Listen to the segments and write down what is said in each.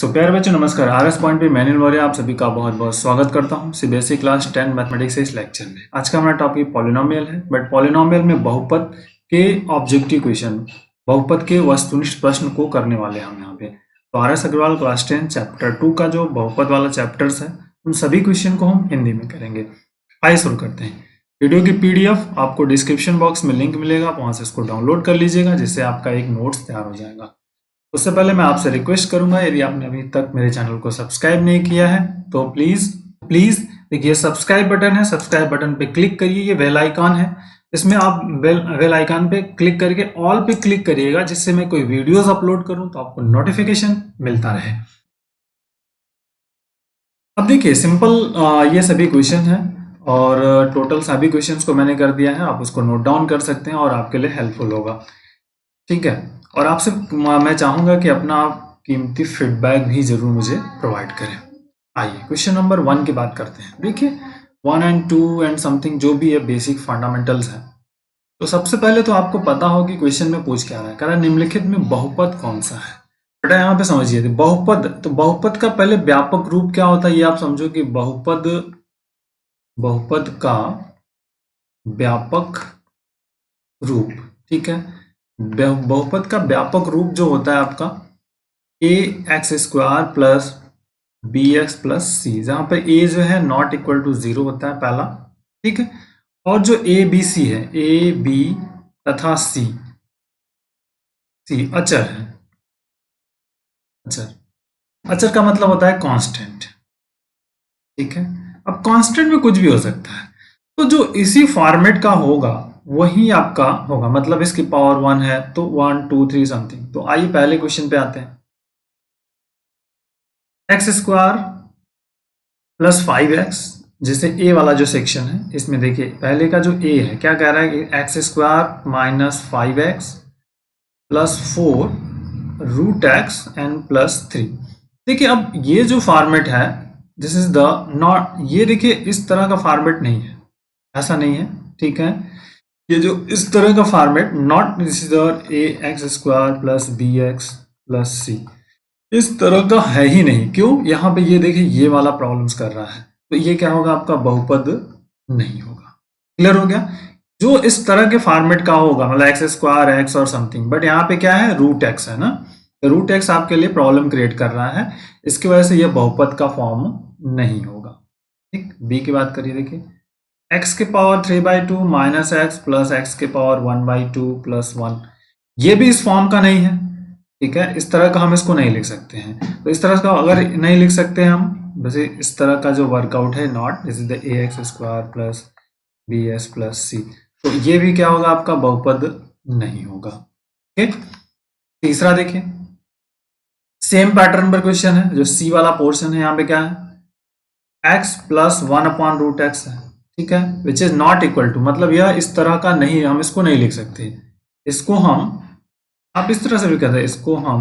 प्यारे बच्चों नमस्कार। आरएस पॉइंट पे मैनुअल मौर्य आप सभी का बहुत बहुत स्वागत करता हूं सीबीएसई क्लास 10 मैथमेटिक्स से इस लेक्चर में। आज का हमारा टॉपिक पॉलिनोमियल है, बट पॉलिनोमियल में बहुपद के ऑब्जेक्टिव क्वेश्चन, बहुपद के वस्तुनिष्ठ प्रश्न को करने वाले हैं हम यहाँ पे। तो आरएस अग्रवाल क्लास 10 चैप्टर 2 का जो बहुपद वाला चैप्टर्स है उन सभी क्वेश्चन को हम हिंदी में करेंगे। आइए शुरू करते हैं। वीडियो की पीडीएफ आपको डिस्क्रिप्शन बॉक्स में लिंक मिलेगा, वहां से इसको डाउनलोड कर लीजिएगा, जिससे आपका एक नोट्स तैयार हो जाएगा। उससे पहले मैं आपसे रिक्वेस्ट करूंगा, यदि आपने अभी तक मेरे चैनल को सब्सक्राइब नहीं किया है तो प्लीज देखिए सब्सक्राइब बटन है, सब्सक्राइब बटन पे क्लिक करिए। ये बेल आइकॉन है, इसमें आप बेल आइकॉन पे क्लिक करके ऑल पे क्लिक करिएगा, जिससे मैं कोई वीडियोस अपलोड करूं तो आपको नोटिफिकेशन मिलता रहे। अब देखिए सिंपल ये सभी क्वेश्चन है और टोटल सभी क्वेश्चंस को मैंने कर दिया है। आप उसको नोट डाउन कर सकते हैं और आपके लिए हेल्पफुल होगा, ठीक है। और आपसे मैं चाहूंगा कि अपना कीमती फीडबैक भी जरूर मुझे प्रोवाइड करें। आइए क्वेश्चन नंबर 1 की बात करते हैं। देखिए 1 एंड 2 एंड समथिंग जो भी है बेसिक फंडामेंटल्स है। तो सबसे पहले तो आपको पता हो कि क्वेश्चन में पूछ क्या रहा है। कह रहा है निम्नलिखित में बहुपद कौन सा है। बेटा यहाँ पे समझिए बहुपद, तो बहुपद का पहले व्यापक रूप क्या होता है ये आप समझो कि बहुपद का व्यापक रूप, ठीक है। बहुपद का व्यापक रूप जो होता है आपका ax² प्लस bx प्लस सी, जहां पर a जो है नॉट इक्वल टू 0 होता है पहला, ठीक है। और जो a b c है, a b तथा c अचर है। अचर का मतलब होता है कांस्टेंट, ठीक है। अब कांस्टेंट में कुछ भी हो सकता है, तो जो इसी फॉर्मेट का होगा वही आपका होगा। मतलब इसकी पावर 1 है तो 1 2 3 समथिंग। तो आइए पहले क्वेश्चन पे आते हैं। x² प्लस 5x, जैसे a वाला जो सेक्शन है इसमें देखिए पहले का जो a है क्या कह रहा है कि x² minus 5x plus 4 root x and plus 3। देखिए अब ये जो फॉर्मेट है दिस इज द नॉट, ये देखिए इस तरह का फॉर्मेट नहीं है, ऐसा नहीं है, ठीक है। ये जो इस तरह का format not this is ax² plus bx plus c, इस तरह का है ही नहीं। क्यों? यहाँ पे ये देखिए ये वाला प्रॉब्लम्स कर रहा है, तो ये क्या होगा आपका बहुपद नहीं होगा। क्लियर हो गया? जो इस तरह के फॉर्मेट का होगा मतलब x² x और समथिंग, बट यहाँ पे क्या है रूट एक्स है ना, तो रूट एक्स आपके लिए प्रॉब्लम क्रिएट कर रहा है, इसकी वजह से ये बहुपद का फॉर्म नहीं होगा, ठीक। बी की बात करिए, देखिए x के power 3/2 minus x plus x के पावर 1/2 प्लस 1, ये भी इस फॉर्म का नहीं है, ठीक है। इस तरह का हम इसको नहीं लिख सकते हैं। तो इस तरह का अगर नहीं लिख सकते हम, वैसे इस तरह का जो वर्कआउट है not this is the ax² plus bs plus c, तो ये भी क्या होगा आपका बहुपद नहीं होगा, ठीक। तीसरा देखिए सेम पैटर्न पर क्वेश्चन है, जो सी वाला पोर्शन है यहाँ पे क्या है x प्लस 1/√x है, ठीक है, which is not equal to, मतलब यह इस तरह का नहीं है, हम इसको नहीं लिख सकते। इसको हम आप इस तरह से भी कहते हैं, इसको हम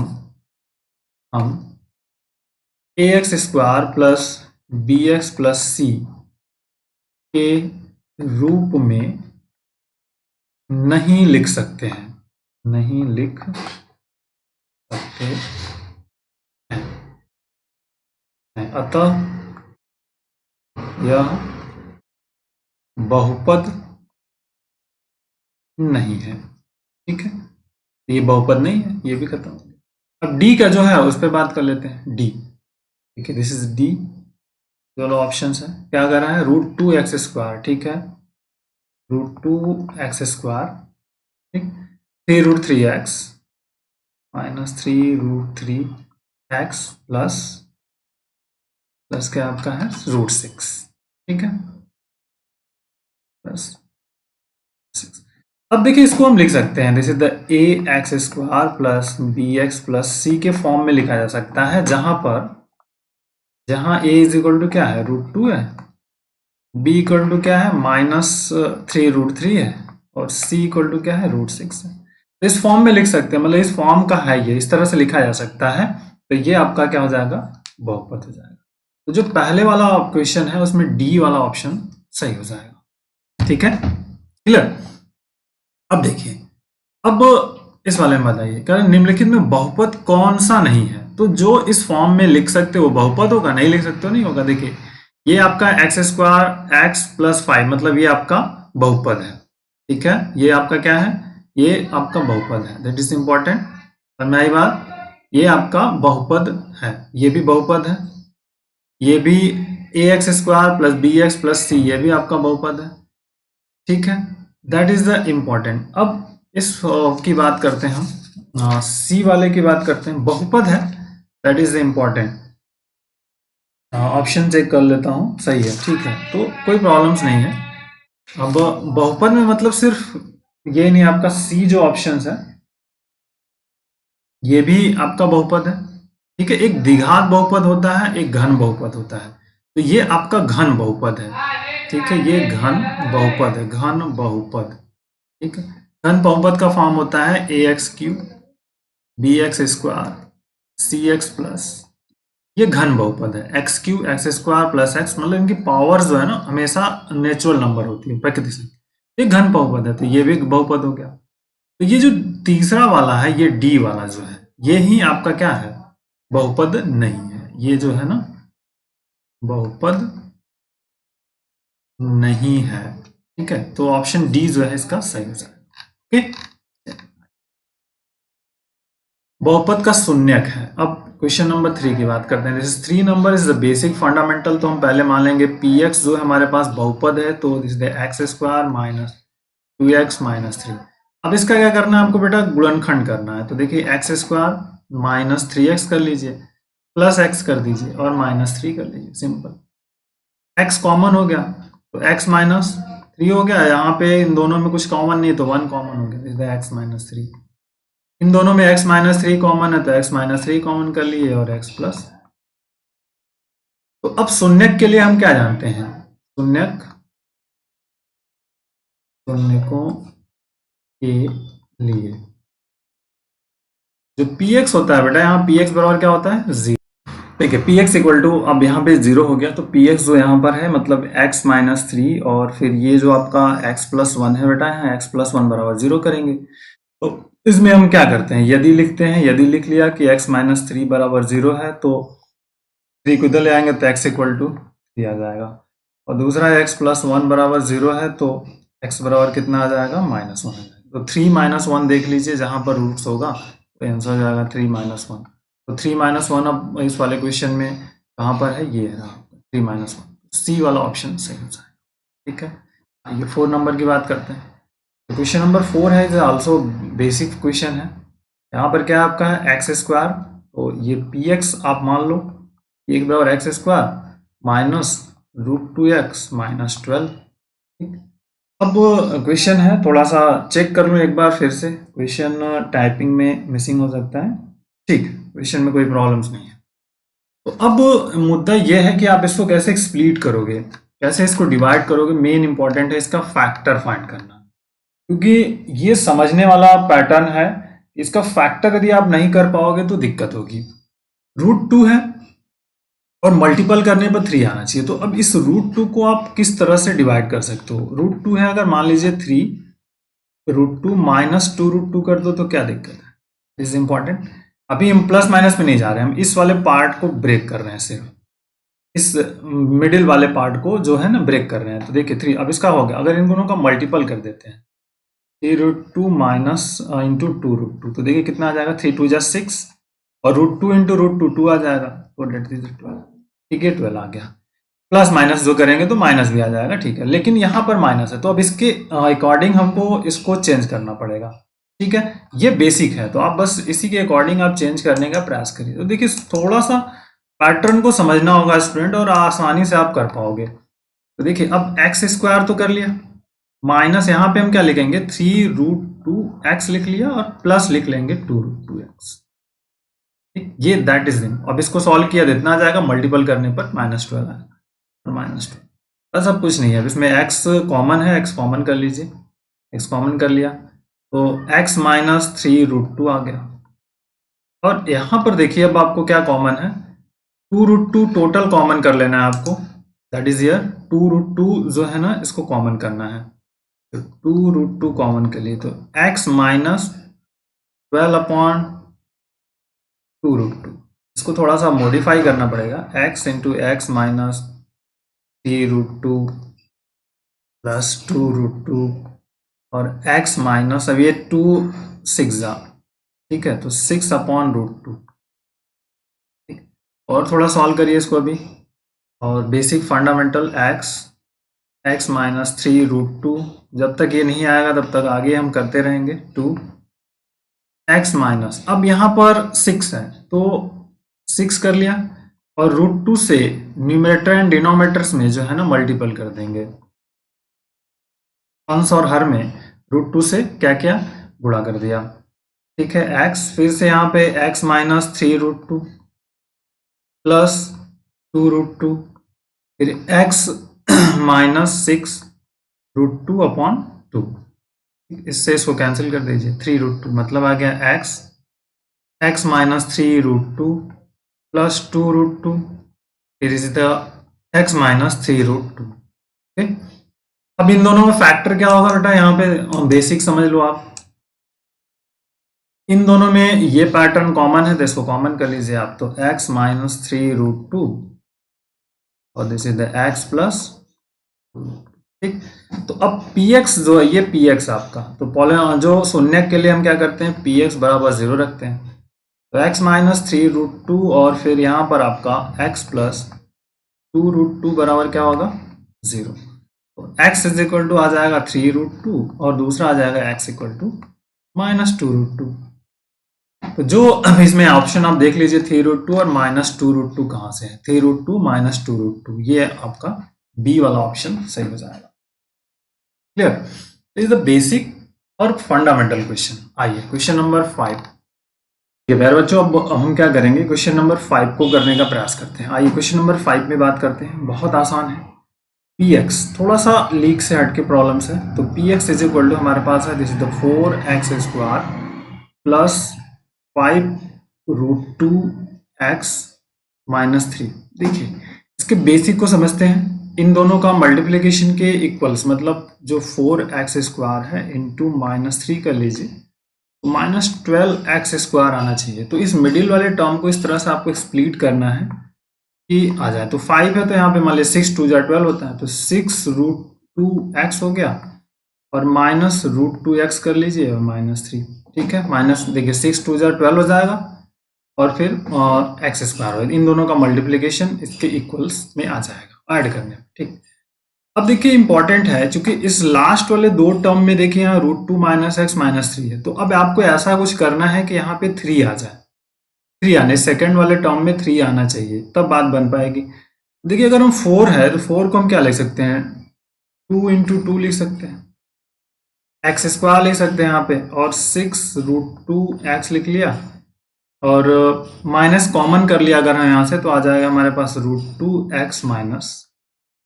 ax² plus bx plus c के रूप में नहीं लिख सकते हैं, नहीं लिख सकते हैं। अतः यह बहुपद नहीं है, ठीक है। ये बहुपद नहीं है, ये भी खत्म हो गया। अब डी का जो है उस पर बात कर लेते हैं। डी, ठीक है, दिस इज डी। दोनों ऑप्शंस है, क्या कर रहा है √2x², ठीक है, √2x², ठीक, 3√3x माइनस 3√3x प्लस क्या आपका है √6, ठीक है, प्लस 6। अब देखिए इसको हम लिख सकते हैं, this is the ax² plus bx plus c के फॉर्म में लिखा जा सकता है, जहां a इज इक्वल टू क्या है √2 है, b इक्वल टू क्या है माइनस 3√3 है, और c इक्वल टू क्या है √6 है। तो इस फॉर्म में लिख सकते हैं, मतलब इस फॉर्म का है ये, इस तरह से लिखा जा सकता है, तो ये आपका क्या हो जाएगा बहुपद हो जाएगा। तो जो पहले वाला क्वेश्चन है उसमें डी वाला ऑप्शन सही हो जाएगा, ठीक है, क्लियर। अब देखिए अब इस वाले में बताइए, निम्नलिखित में बहुपद कौन सा नहीं है। तो जो इस फॉर्म में लिख सकते हो बहुपद होगा, नहीं लिख सकते हो नहीं होगा। देखिए ये आपका एक्स स्क्वायर एक्स प्लस 5 मतलब ये आपका बहुपद है, ठीक है, ये आपका क्या है, ये आपका बहुपद है, दैट इज इंपॉर्टेंट। समझ आई बात, ये आपका बहुपद है, ये भी बहुपद है, ये भी a x square plus b x plus c ये भी आपका बहुपद है, ठीक है, दैट इज द इम्पॉर्टेंट। अब इस की बात करते हैं हम, सी वाले की बात करते हैं, बहुपद है, that is the important. Option check कर लेता हूँ, सही है, ठीक है, तो कोई प्रॉब्लम्स नहीं है। अब बहुपद में मतलब सिर्फ ये नहीं, आपका सी जो ऑप्शन है ये भी आपका बहुपद है, ठीक है, एक द्विघात बहुपद होता है, एक घन बहुपद होता है, तो ये आपका घन बहुपद है, ठीक है, ये घन बहुपद है, घन बहुपद, ठीक है। घन बहुपद का फॉर्म होता है a x cube b x square c x plus, ये घन बहुपद है, x cube x square plus x, मतलब इनकी पावर जो है ना हमेशा नेचुरल नंबर होती है, प्रकृति से, ये घन बहुपद है, तो ये भी बहुपद हो गया। तो ये जो तीसरा वाला है, ये डी वाला जो है, ये ही आपका क्या है, बहुपद नहीं है, ये जो है ना बहुपद नहीं है, ठीक है, तो ऑप्शन डी जो है इसका सही हो जाएगा। ओके, बहुपद का शून्यक है। अब क्वेश्चन नंबर 3 की बात करते हैं, this 3 number is the basic fundamental, तो हम पहले मान लेंगे पी एक्स जो हमारे पास बहुपद है, तो this the x square minus 2x minus 3। अब इसका क्या करना है आपको बेटा, गुणनखंड करना है, तो देखिए एक्स स्क्वायर माइनस 3x कर लीजिए प्लस x कर दीजिए और माइनस 3 कर लीजिए, सिंपल, x कॉमन हो गया तो x माइनस 3 हो गया, यहाँ पे इन दोनों में कुछ कॉमन नहीं तो 1 कॉमन हो गया, x माइनस 3, इन दोनों में x माइनस 3 कॉमन है तो x माइनस 3 कॉमन कर लिए और x प्लस। तो अब शून्यक के लिए हम क्या जानते हैं, शून्यकों के लिए जो px होता है बेटा, यहाँ px बराबर क्या होता है, 0, ठीक है, px इक्वल टू, अब यहाँ पे 0 हो गया तो px जो यहाँ पर है मतलब x माइनस 3 और फिर ये जो आपका x प्लस 1 है बेटा, यहाँ x प्लस 1 बराबर 0 करेंगे। तो इसमें हम क्या करते हैं, यदि लिखते हैं, यदि लिख लिया कि x माइनस 3 बराबर 0 है तो 3 को इधर ले आएंगे तो x इक्वल टू 3 आ जाएगा, और दूसरा x प्लस 1 बराबर 0 है तो x बराबर कितना आ जाएगा, माइनस 1 आ जाएगा, तो 3 माइनस 1 देख लीजिए जहां पर रूट्स होगा तो आंसर हो जाएगा 3 माइनस 1, तो 3 माइनस 1 अब इस वाले क्वेश्चन में कहाँ पर है, ये है 3 माइनस 1, सी वाला ऑप्शन सही हो जाएगा, ठीक है। ये 4 नंबर की बात करते हैं, तो क्वेश्चन नंबर 4 है, इज आल्सो बेसिक क्वेश्चन है। यहाँ पर क्या आपका है एक्स स्क्वायर, तो ये पी एक्स आप मान लो, एक बराबर x square minus √2x minus 12, ठीक। अब क्वेश्चन है, थोड़ा सा चेक कर लो एक बार फिर से, क्वेश्चन टाइपिंग में मिसिंग हो सकता है, ठीक, क्वेश्चन में कोई प्रॉब्लम्स नहीं है। तो अब मुद्दा यह है कि आप इसको कैसे एक्सप्लीट करोगे, कैसे इसको डिवाइड करोगे, मेन इंपॉर्टेंट है इसका फैक्टर फाइंड करना, क्योंकि ये समझने वाला पैटर्न है, इसका फैक्टर यदि आप नहीं कर पाओगे तो दिक्कत होगी। √2 है और मल्टीपल करने पर 3 आना चाहिए, तो अब इस √2 को आप किस तरह से डिवाइड कर सकते हो, √2 है अगर मान लीजिए 3, √2 माइनस 2√2 कर दो तो क्या दिक्कत है, दिस इज इंपॉर्टेंट। अभी हम प्लस माइनस में नहीं जा रहे, हम इस वाले पार्ट को ब्रेक कर रहे हैं, सिर्फ इस मिडिल वाले पार्ट को जो है ना ब्रेक कर रहे हैं, तो देखिए 3, अब इसका हो गया, अगर इन दोनों का मल्टीपल कर देते हैं 3√2 माइनस इंटू 2√2, तो देखिए कितना आ जाएगा, 3 2 6 और √2 इंटू √2 2 आ जाएगा, तो डेट इज 12, ठीक है, 12 आ गया, प्लस माइनस जो करेंगे तो माइनस भी आ जाएगा, ठीक है, लेकिन यहाँ पर माइनस है तो अब इसके अकॉर्डिंग हमको इसको चेंज करना पड़ेगा, ठीक है, ये बेसिक है, तो आप बस इसी के अकॉर्डिंग आप चेंज करने का प्रयास करिए। तो देखिए थोड़ा सा पैटर्न को समझना होगा स्टूडेंट और आसानी से आप कर पाओगे। तो देखिए अब एक्स स्क्वायर तो कर लिया, माइनस यहाँ पे हम क्या लिखेंगे, 3√2x लिख लिया और प्लस लिख लेंगे 2√2x, ठीक, ये दैट इज दिन। अब इसको सॉल्व किया तो इतना आ जाएगा, मल्टीपल करने पर -12 आएगा और -12, बस अब कुछ नहीं है, अब इसमें x कॉमन है, x कॉमन कर लीजिए, x कॉमन कर लिया तो x माइनस 3√2 आ गया, और यहाँ पर देखिए अब आपको क्या कॉमन है, 2√2 टोटल कॉमन कर लेना है आपको, दैट इज ईयर 2√2 जो है ना इसको कॉमन करना है, तो 2√2 कॉमन के लिए तो x माइनस 12 अपॉन 2√2, इसको थोड़ा सा मॉडिफाई करना पड़ेगा, x into x minus 3√2 plus 2√2 और x माइनस, अब ये 2 6 ठीक है, तो 6/√2। और थोड़ा सॉल्व करिए इसको अभी, और बेसिक फंडामेंटल x माइनस 3√2, जब तक ये नहीं आएगा तब तक आगे हम करते रहेंगे। 2 x माइनस, अब यहाँ पर 6 है तो 6 कर लिया, और √2 से न्यूमरेटर एंड डिनोमिनेटर्स में जो है ना मल्टीपल कर देंगे, अंश और हर में √2 से क्या किया, गुणा कर दिया। ठीक है, x फिर से यहाँ पे x माइनस 3√2 प्लस 2√2, फिर x माइनस 6√2/2, इससे इसको कैंसिल कर दीजिए, 3√2 मतलब आ गया x माइनस 3√2 प्लस 2√2, फिर इसी तरह x माइनस 3√2। ठीक, अब इन दोनों में फैक्टर क्या होगा बेटा, यहाँ पे बेसिक समझ लो आप, इन दोनों में ये पैटर्न कॉमन है तो इसको कॉमन कर लीजिए आप, तो x माइनस 3√2 और this is the x plus. ठीक, तो अब px जो है ये px आपका, तो जो शून्य के लिए हम क्या करते हैं, px बराबर 0 रखते हैं, तो x माइनस 3√2 और फिर यहाँ पर आपका x प्लस 2√2 बराबर क्या होगा, 0। तो x इज इक्वल टू आ जाएगा 3√2 और दूसरा आ जाएगा x इक्वल टू माइनस 2√2। तो जो इसमें ऑप्शन आप देख लीजिए 3√2 और माइनस 2√2 कहाँ से है, 3√2 माइनस 2√2, ये आपका बी वाला ऑप्शन सही हो जाएगा। क्लियर, इज द बेसिक और फंडामेंटल क्वेश्चन। आइए क्वेश्चन नंबर 5। प्यारे बच्चों, अब हम क्या करेंगे, क्वेश्चन नंबर 5 को करने का प्रयास करते हैं। आइए क्वेश्चन नंबर 5 में बात करते हैं, बहुत आसान है। px थोड़ा सा लीक से हटके प्रॉब्लम्स है, तो px इज इक्वल टू हमारे पास है, this is the 4x² plus 5√2x minus 3। देखिए इसके बेसिक को समझते हैं, इन दोनों का मल्टीप्लिकेशन के इक्वल्स, मतलब जो 4x² है इंटू -3 कर लीजिए, तो -12x² आना चाहिए। तो इस मिडिल वाले टर्म को इस तरह से आपको स्प्लिट करना है कि आ जाए, तो 5 है तो यहाँ पे मान लीजिए 6 2 12 होता है, तो 6√2x हो गया और -√2x कर लीजिए और -3। ठीक है, माइनस देखिए 6 2 12 हो जाएगा और फिर x² होगा, इन दोनों का मल्टीप्लिकेशन इसके इक्वल्स में आ जाएगा ऐड करने में। ठीक, अब देखिए इंपॉर्टेंट है, चूंकि इस लास्ट वाले दो टर्म में देखिए यहाँ √2 माइनस x माइनस 3 है, तो अब आपको ऐसा कुछ करना है कि यहाँ पे 3 आ जाए, 3 आने, सेकेंड वाले टर्म में 3 आना चाहिए, तब बात बन पाएगी। देखिए अगर हम 4 है तो 4 को हम क्या लिख सकते हैं, 2 इंटू 2 लिख सकते हैं, x² लिख सकते हैं यहाँ पे, और 6√2x लिख लिया और माइनस कॉमन कर लिया अगर हम यहाँ से, तो आ जाएगा हमारे पास √2x माइनस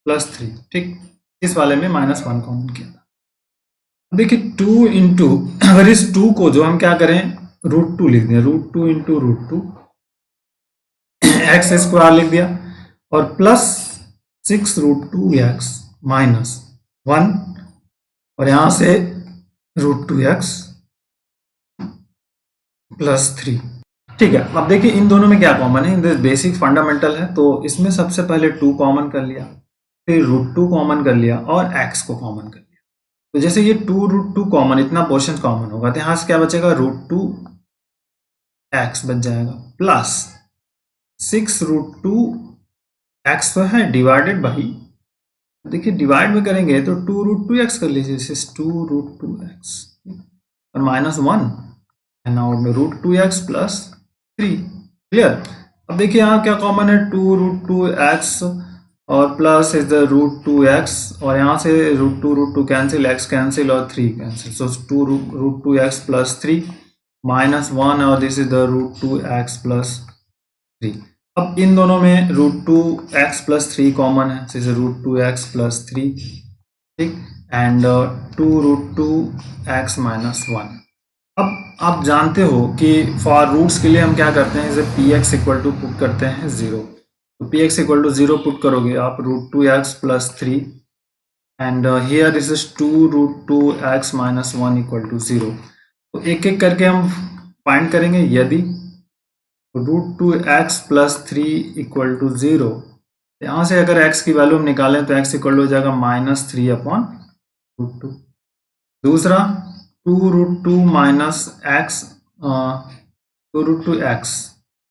प्लस 3। ठीक, इस वाले में -1 कॉमन किया था। देखिए 2 इंटू, अगर इस 2 को जो हम क्या करें √2 लिख दें, √2 इंटू √2 x² लिख दिया और प्लस 6√2x माइनस 1 और यहां से √2x प्लस 3। ठीक है, अब देखिए इन दोनों में क्या कॉमन है, इन दिस बेसिक फंडामेंटल है, तो इसमें सबसे पहले 2 कॉमन कर लिया, फिर √2 कॉमन कर लिया और x को कॉमन कर लिया। तो जैसे ये 2√2 कॉमन, इतना पोर्शन कॉमन होगा तो यहां से क्या बचेगा, √2x बच जाएगा प्लस 6√2x तो है डिवाइडेड बाई, देखिए डिवाइड में करेंगे तो 2√2x कर लीजिए, 2√2x और -1 and now √2x plus 3। Clear, अब देखिए यहाँ क्या कॉमन है, 2√2x और प्लस इज द √2x और यहाँ से √2 कैंसिल, x कैंसिल और 3 कैंसिल, सो 2√2x प्लस 3 -1 और this is the √2x plus 3। अब इन दोनों में √2x प्लस 3 कॉमन है, दिस इज √2x प्लस 3। ठीक, एंड 2√2x माइनस 1। अब आप जानते हो कि फॉर रूट्स के लिए हम क्या करते हैं, इसे px इक्वल टू पुट करते हैं 0, तो px इक्वल टू 0 पुट करोगे आप, √2x plus 3 and here this is 2√2x minus 1 equal to 0। तो एक एक करके हम फाइंड करेंगे, यदि root two x plus three equal to 0। यहाँ से अगर x की वैल्यू हम निकालें तो x इक्वल हो जाएगा -3 अपॉन रूट टू। दूसरा 2√2 minus x, 2√2 x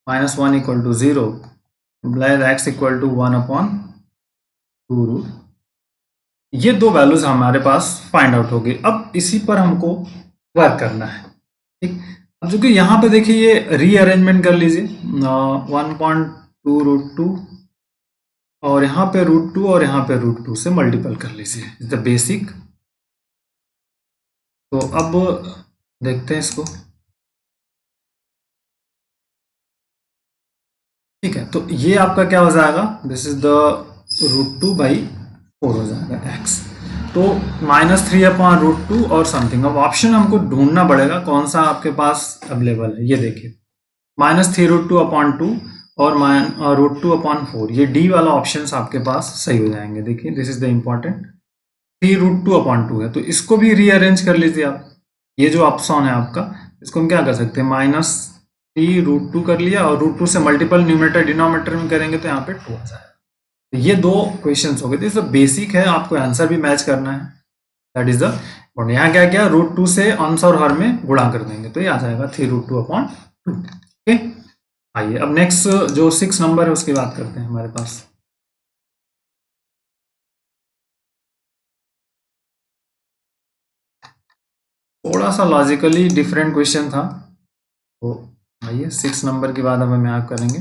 minus 1 equal to 0, x equal to 1 upon 2√। ये दो वैल्यूज हमारे पास फाइंड आउट हो गई। अब इसी पर हमको वर्क करना है, ठीक। अब जो कि यहाँ पे देखिए ये रीअरेंजमेंट कर लीजिए, 1.2√2 और यहाँ पे √2 और यहाँ पे √2 से मल्टीपल कर लीजिए, इज द बेसिक। तो अब देखते हैं इसको, ठीक है। तो ये आपका क्या हो जाएगा, दिस इज द √2/4 हो जाएगा x। तो -3 अपॉन √2 और समथिंग। अब ऑप्शन हमको ढूंढना पड़ेगा कौन सा आपके पास अवेलेबल है। ये देखिए -3√2 अपॉन 2 और √2 अपॉन 4, ये डी वाला ऑप्शन आपके पास सही हो जाएंगे। देखिए this is the important, 3√2 upon 2 है, तो इसको भी रीअरेंज कर लीजिए आप। ये जो ऑप्शन है आपका, इसको हम क्या कर सकते हैं, -3√2 कर लिया और √2 से मल्टीपल न्यूमरेटर डिनोमिनेटर में करेंगे तो यहाँ पे 2 आ जाएगा। तो ये दो क्वेश्चंस हो गए थे, बेसिक है, आपको आंसर भी मैच करना है, दैट इज द। और यहाँ क्या किया, √2 से अंश और हर में गुणा कर देंगे तो ये आ जाएगा 3√2 अपॉन 2। ओके, आइए अब नेक्स्ट जो 6 नंबर है उसकी बात करते हैं हमारे पास। थोड़ा सा लॉजिकली डिफरेंट क्वेश्चन था, तो आइए 6 नंबर की बात अब हम यहाँ करेंगे।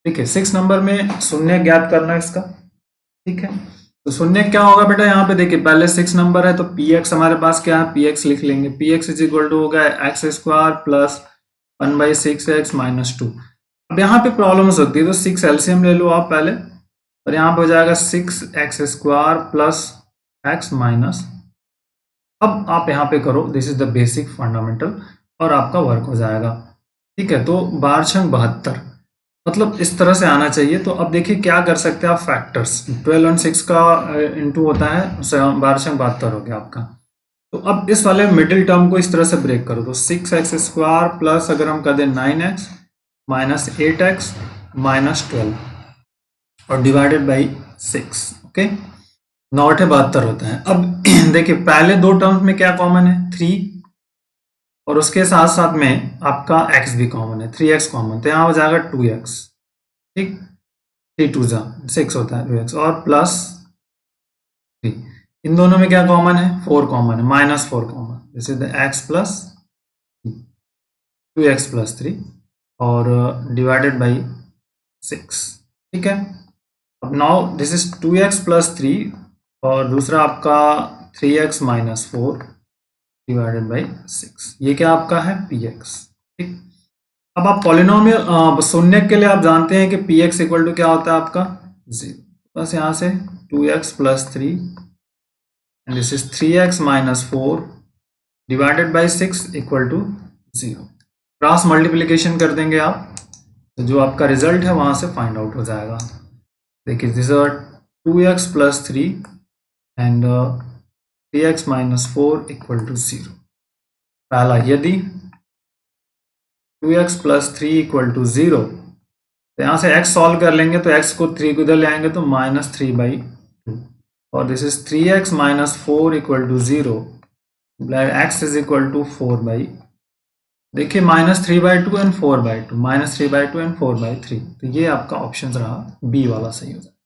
ठीक है, 6 नंबर में शून्य ज्ञात करना है इसका, ठीक है। तो शून्य क्या होगा बेटा, यहाँ पे देखिए पहले 6 नंबर है तो px हमारे पास क्या है, px लिख लेंगे। px इज इक्वल टू होगा x² प्लस 1/6x माइनस 2। अब यहाँ पे प्रॉब्लम्स होती है तो 6 एलसीएम ले लो आप पहले, और यहाँ पे हो जाएगा 6x² प्लस x माइनस। अब आप यहाँ पे करो, this is the basic fundamental, और आपका वर्क हो जाएगा, ठीक है। तो 12×72 मतलब इस तरह से आना चाहिए। तो अब देखिए क्या कर सकते हैं आप, फैक्टर्स 12 और 6 का इंटू होता है, 12×72 हो गया आपका। तो अब इस वाले मिडिल टर्म को इस तरह से ब्रेक करो, तो 6x² प्लस अगर हम कर दें 9x माइनस 8x माइनस 12 और डिवाइडेड बाई 6, ओके। 9×8 = 72 होता है। अब देखिए पहले दो टर्म्स में क्या कॉमन है, 3, और उसके साथ साथ में आपका x भी कॉमन है, 3x कॉमन, तो यहाँ हो जाएगा 2x, ठीक। 3 2 6 होता है 2x और प्लस 3। इन दोनों में क्या कॉमन है, 4 कॉमन है, -4 common, this is the x plus 2x plus 3 और डिवाइडेड बाई 6, ठीक है। अब now this is 2x plus 3 और दूसरा आपका 3x माइनस 4 डिवाइडेड बाई 6, ये क्या आपका है px, ठीक। अब आप पॉलिनोमियल शून्य के लिए आप जानते हैं कि px इक्वल टू क्या होता है आपका 0, बस यहाँ से 2x plus 3 and this is 3x minus 4 divided by 6 equal to 0। Cross multiplication कर देंगे आप तो जो आपका रिजल्ट है वहां से फाइंड आउट हो जाएगा। देखिए this are 2x plus 3 and 3x minus 4 equal to 0। पहला यदि 2x प्लस 3 इक्वल टू 0, तो यहाँ से x सॉल्व कर लेंगे तो x को 3 को इधर ले आएंगे तो -3/2 और this is 3x minus 4 equal to 0, x is equal to 4/, देखिए -3/2 एंड 4/2, -3/2 एंड 4/3, तो ये आपका ऑप्शन रहा बी वाला सही हो जाएगा,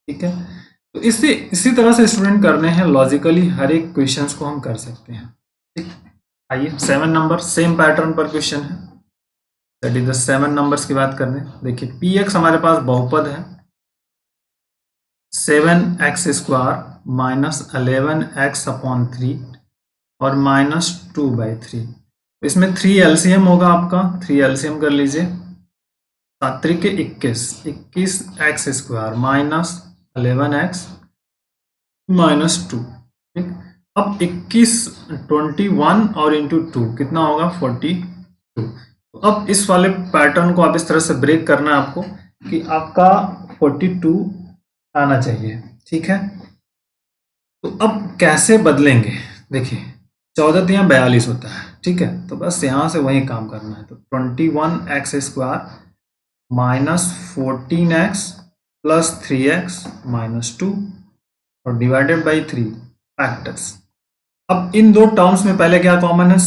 ठीक है। तो इसी तरह से स्टूडेंट करने हैं लॉजिकली, हर एक क्वेश्चंस को हम कर सकते हैं, ठीक। आइए 7 नंबर सेम पैटर्न पर क्वेश्चन है, दैट इज द 7 नंबर्स की बात करने। देखिए px हमारे पास बहुपद है 7x² माइनस 11x अपॉन 3 और -2/3। इसमें 3 एलसीएम होगा आपका, 3 एलसीएम कर लीजिए, 21x² माइनस 11x माइनस 2, ठीक। अब 21 21 और इंटू 2 कितना होगा 42। तो अब इस वाले पैटर्न को आप इस तरह से ब्रेक करना है आपको कि आपका 42 आना चाहिए, ठीक है। तो अब कैसे बदलेंगे, देखिए 14 × 42 होता है, ठीक है। तो बस यहाँ से वही काम करना है। तो 21x² minus 14x plus 3x minus 2 और डिवाइडेड बाई 3 फैक्टर्स। अब इन दो टर्म्स में पहले क्या कॉमन है?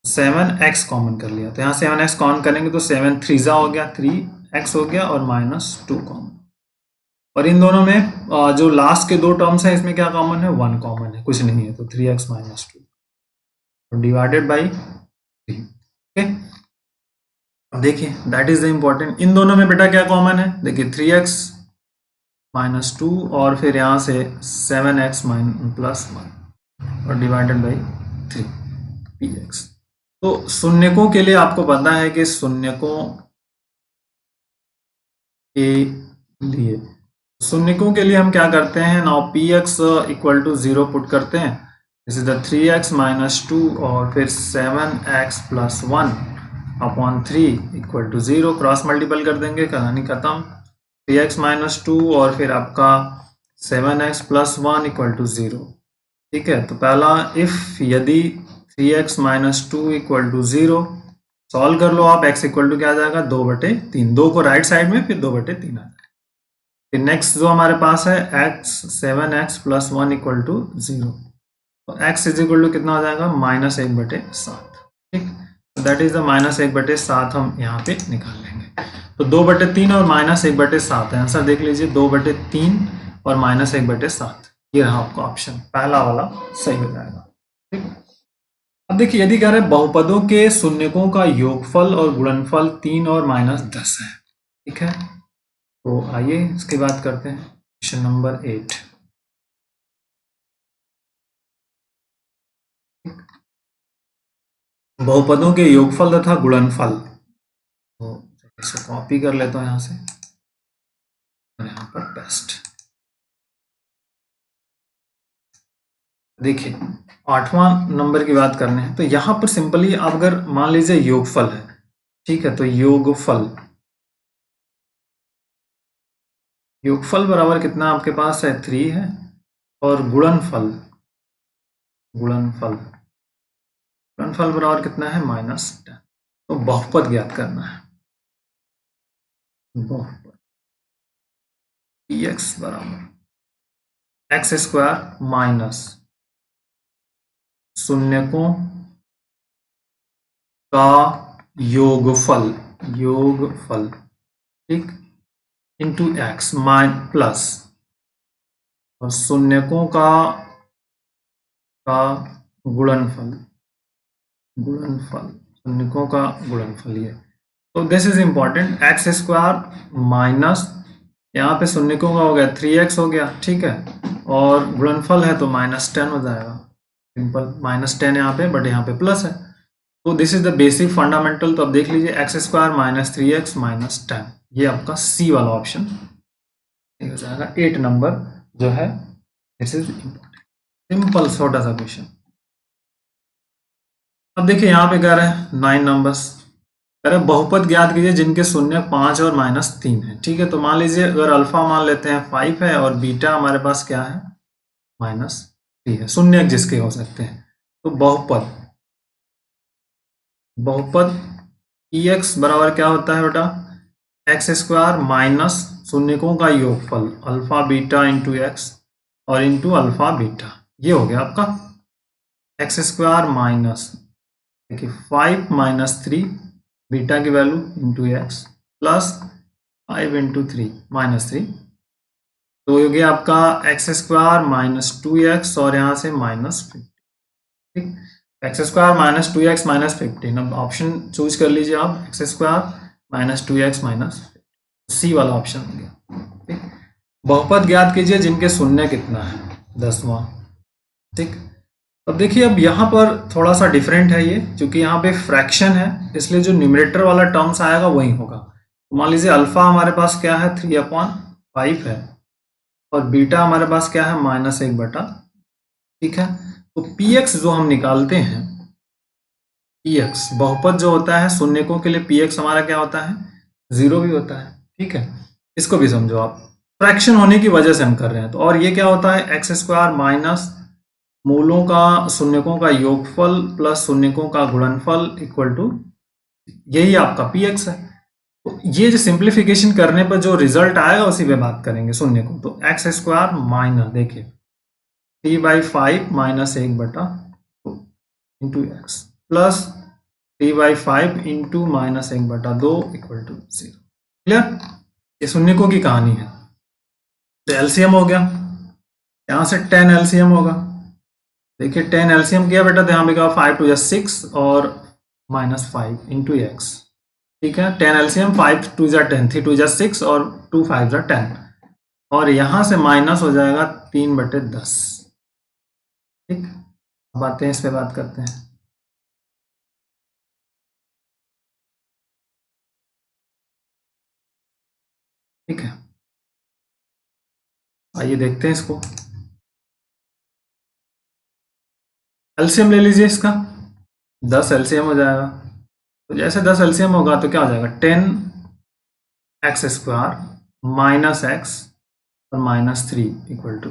7x कॉमन कर लिया, तो यहाँ 7x कॉमन करेंगे तो 7 3 हो गया, 3x हो गया और माइनस 2 कॉमन। और इन दोनों में जो लास्ट के दो टर्म्स हैं इसमें क्या कॉमन है? 1 कॉमन है, कुछ नहीं है, तो 3x minus 2 divided by 3। Okay, अब देखिए दैट इज द इम्पोर्टेंट। इन दोनों में बेटा क्या कॉमन है? देखिए 3x माइनस 2 और फिर यहाँ से 7x प्लस 1 और डिवाइडेड बाई 3 px। तो शून्यकों के लिए आपको पता है कि शून्यकों के लिए हम क्या करते हैं? Now px equal to 0 put करते हैं। This is the 3x minus 2 और फिर 7x plus 1 upon 3 equal to 0। Cross multiple कर देंगे, कहानी खत्म। 3x माइनस 2 और फिर आपका 7x प्लस 1 इक्वल टू 0। ठीक है, तो पहला इफ यदि 3x minus 2 equal to 0 solve कर लो आप, x इक्वल टू क्या आ जाएगा? 2/3। 2 को राइट साइड में, फिर 2/3 आ जाएगा। फिर नेक्स्ट जो हमारे पास है x 7x plus 1 equal to 0, तो x इज इक्वल टू कितना हो जाएगा? माइनस 1/7। ठीक, दैट इज द माइनस 1/7 हम यहाँ पे निकाल लेंगे। तो 2/3 और माइनस 1/7 है। आंसर देख लीजिए, 2/3 और माइनस 1/7, ये रहा आपका ऑप्शन, पहला वाला सही हो जाएगा। ठीक, अब देखिए यदि कह रहे बहुपदों के शून्यकों का योगफल और गुणनफल 3 और माइनस 10 है। ठीक है, तो आइए इसकी बात करते हैं। Question number 8। बहुपदों के योगफल तथा गुणनफल, तो इसे कॉपी कर लेता हूं यहां से और यहां पर पेस्ट। देखिए 8वां नंबर की बात करने हैं, तो यहां पर सिंपली आप अगर मान लीजिए योगफल है, ठीक है, तो योगफल बराबर कितना आपके पास है? 3 है। और गुणनफल बराबर कितना है? -10। तो बहुपद ज्ञात करना है। बहुपद px बराबर x² माइनस शून्यकों का योगफल, ठीक, इंटू x प्लस और शून्यकों का गुणनफल, शून्यकों का गुणनफल। ये तो this is important. x² minus यहाँ पे शून्यकों का हो गया 3x हो गया, ठीक है, और गुणनफल है तो -10 हो जाएगा। सिंपल, -10 यहाँ पे, बट यहाँ पे प्लस है। तो this is the basic fundamental. तो अब देख लीजिए x² माइनस 3x माइनस 10, ये आपका सी वाला ऑप्शन हो जाएगा। 8 नंबर जो है, दिस इज इम्पोर्टेंट, सिंपल छोटा सा क्वेश्चन। अब देखिए यहाँ पे कह रहे हैं 9 नंबर्स, कह रहे बहुपद ज्ञात कीजिए जिनके शून्य 5 और -3 है। ठीक है, तो मान लीजिए अगर अल्फा मान लेते हैं 5 है और बीटा हमारे पास क्या है? -3 है। शून्य जिसके हो सकते हैं, तो बहुपद px बराबर क्या होता है बेटा? x² माइनस शून्यकों का योगफल अल्फा बीटा इंटू एक्स और इंटू अल्फा बीटा, ये हो गया आपका x² माइनस, देखिए 5 - 3 बीटा की value into x plus 5 into 3 -3, तो हो गया आपका x² माइनस 2x और यहाँ से -15। ठीक, x² माइनस 2x माइनस 15। अब ऑप्शन चूज कर लीजिए आप, x² माइनस 2x माइनस, सी वाला ऑप्शन हो गया। ठीक, बहुपद ज्ञात कीजिए जिनके शून्य कितना है? 10वां। ठीक, अब देखिए अब यहाँ पर थोड़ा सा डिफरेंट है ये, क्योंकि यहाँ पे फ्रैक्शन है, इसलिए जो न्यूमरेटर वाला टर्म्स आएगा वही होगा। तो मान लीजिए अल्फा हमारे पास क्या है? 3/5 है और बीटा हमारे पास क्या है? -1/। ठीक है, तो px जो हम निकालते हैं, px बहुपद जो होता है शून्यकों के लिए px हमारा क्या होता है? 0 भी होता है। ठीक है, इसको भी समझो आप, फ्रैक्शन होने की वजह से हम कर रहे हैं। तो और ये क्या होता है? x² माइनस मूलों का शून्यकों का योगफल प्लस शून्यकों का गुणनफल इक्वल टू, यही आपका पी एक्स है। तो ये जो सिंप्लीफिकेशन करने पर जो रिजल्ट आएगा उसी पे बात करेंगे शून्यकों। तो एक्स स्क्वायर माइनस, देखिए 3/5 minus 1/2 into x plus 3/5 into minus 1/2 equal to 0। Clear? ये शून्यकों की कहानी है। तो एलसीएम हो गया, यहाँ से 10 एलसीएम होगा। देखिए 10 एलसीएम किया बेटा, तो यहाँ पे क्या 5 2 6 और माइनस 5 इंटू एक्स। ठीक है, 10 एलसीएम 5 2 10, 3 2 6 और 2 5 10, और यहाँ से माइनस हो जाएगा 3/10। ठीक, अब आते हैं इस पे बात करते हैं। ठीक है, आइए देखते हैं इसको। एलसीएम ले लीजिए इसका, 10 एलसीएम हो जाएगा। तो जैसे 10 एलसीएम होगा तो क्या हो जाएगा 10 एक्स स्क्वायर माइनस एक्स और minus 3 equal to,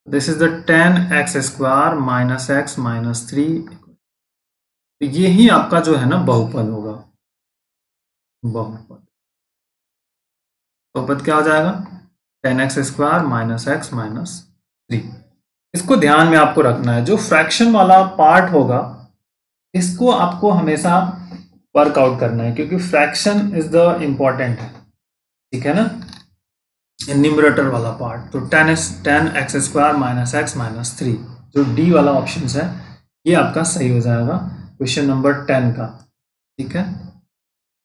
this is the 10 x square minus x minus 3। तो ये ही आपका जो है ना बहुपद होगा। बहुपद बहुपद क्या हो जाएगा 10 x square minus x minus 3। इसको ध्यान में आपको रखना है, जो फ्रैक्शन वाला पार्ट होगा इसको आपको हमेशा वर्कआउट करना है, क्योंकि फ्रैक्शन इज द इम्पोर्टेंट है। ठीक है ना, न्यूमरेटर वाला पार्ट। तो 10 x square minus x minus 3, जो डी वाला ऑप्शन है ये आपका सही हो जाएगा क्वेश्चन नंबर 10 का। ठीक है,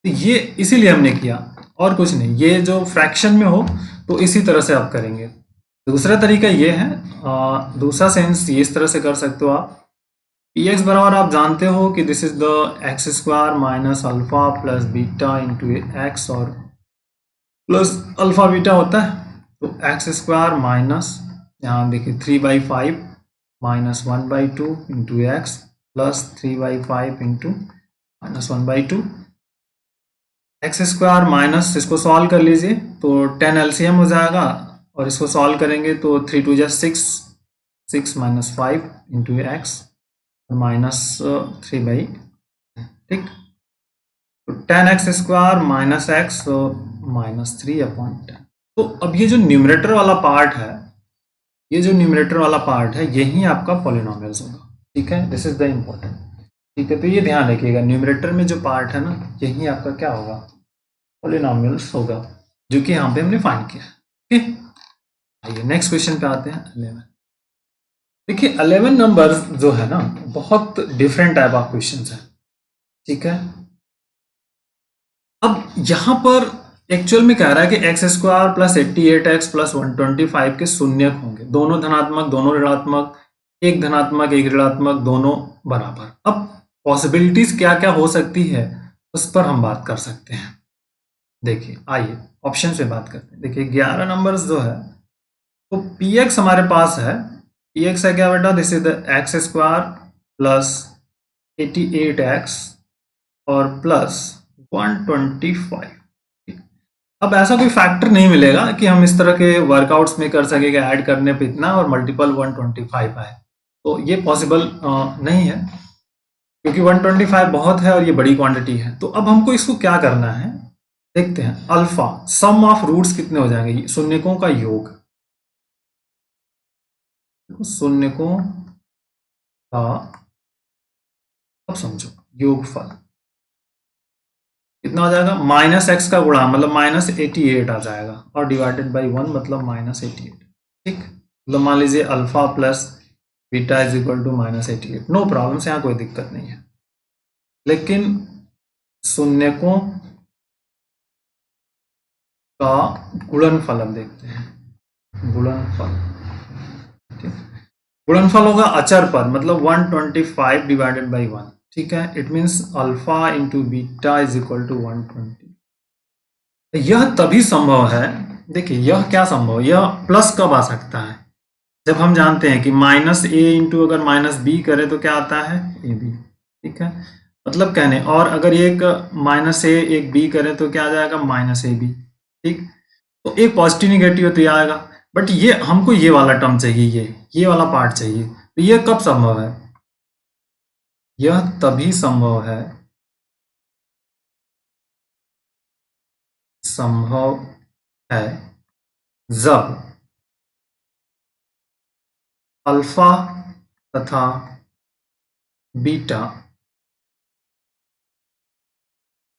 तो ये इसीलिए हमने किया और कुछ नहीं। ये जो फ्रैक्शन में हो तो इसी तरह से आप करेंगे। दूसरा तरीका ये है, दूसरा सेंस ये इस तरह से कर सकते हो आप। पी एक्स बराबर आप जानते हो कि this is the x square minus alpha plus beta into x और प्लस अल्फा बीटा होता है। तो एक्स स्क्वायर माइनस, यहाँ देखिए 3/5 minus 1/2 into x plus 3/5 into minus 1/2। X square minus, इसको सॉल्व कर लीजिए तो 10 एलसीएम हो जाएगा, और इसको सॉल्व करेंगे तो 3 2 6 6 माइनस 5 इंटू एक्स माइनस 3/, ठीक। तो 10 x square minus x minus 3/10। तो अब ये जो न्यूमरेटर वाला पार्ट है, ये जो न्यूमरेटर वाला पार्ट है यही आपका पॉलिनोमियल्स होगा। ठीक है, दिस इज द इम्पोर्टेंट। ठीक है, तो ये ध्यान रखिएगा, न्यूमरेटर में जो पार्ट है ना यही आपका क्या होगा पॉलिनोमियल्स होगा, जो कि यहाँ पे हमने फाइंड किया। ठीक है, आइए नेक्स्ट क्वेश्चन पे आते हैं 11। देखिए 11 नंबर्स जो है ना बहुत डिफरेंट टाइप ऑफ क्वेश्चन है। ठीक है, अब यहां पर एक्चुअल में कह रहा है कि x square plus 88x plus 125 के शून्यक होंगे, दोनों धनात्मक दोनों ऋणात्मक, एक धनात्मक एक ऋणात्मक दोनों बराबर। अब पॉसिबिलिटीज क्या क्या हो सकती है उस पर हम बात कर सकते हैं। देखिए आइए ऑप्शन से बात करते हैं। देखिए 11 नंबर्स जो है तो पी एक्स हमारे पास है, पी एक्स है क्या बेटा, this is the x square plus 88x और प्लस 125। अब ऐसा कोई फैक्टर नहीं मिलेगा कि हम इस तरह के वर्कआउट्स में कर सकेंगे ऐड करने पे इतना और मल्टीपल 125 आए, तो ये पॉसिबल नहीं है, क्योंकि 125 बहुत है और ये बड़ी क्वांटिटी है। तो अब हमको इसको क्या करना है देखते हैं। अल्फा सम ऑफ रूट्स कितने हो जाएंगे, शून्यकों का योग, शून्यकों का, अब समझो योगफल कितना हो जाएगा, माइनस एक्स का गुणा मतलब माइनस 88 आ जाएगा, और डिवाइडेड बाई 1 मतलब माइनस 88। ठीक, मतलब मान लीजिए alpha plus beta is equal to minus 88, no problem, यहाँ कोई दिक्कत नहीं है। लेकिन शून्यकों का गुणनफल अब देखते हैं, गुणनफल। ठीक, गुणनफल होगा अचर पर, मतलब 125 डिवाइडेड बाई 1। ठीक है, it means alpha into beta is equal to 120। यह तभी संभव है, देखिए यह क्या संभव, यह प्लस कब आ सकता है, जब हम जानते हैं कि माइनस ए इंटू अगर माइनस बी करें तो क्या आता है ए बी। ठीक है, मतलब कहने, और अगर एक माइनस ए एक बी करें तो क्या आ जाएगा माइनस ए बी। ठीक, तो एक पॉजिटिव निगेटिव तो ये आएगा, बट ये हमको ये वाला टर्म चाहिए, ये वाला पार्ट चाहिए। तो ये कब संभव है? यह तभी संभव है जब अल्फा तथा बीटा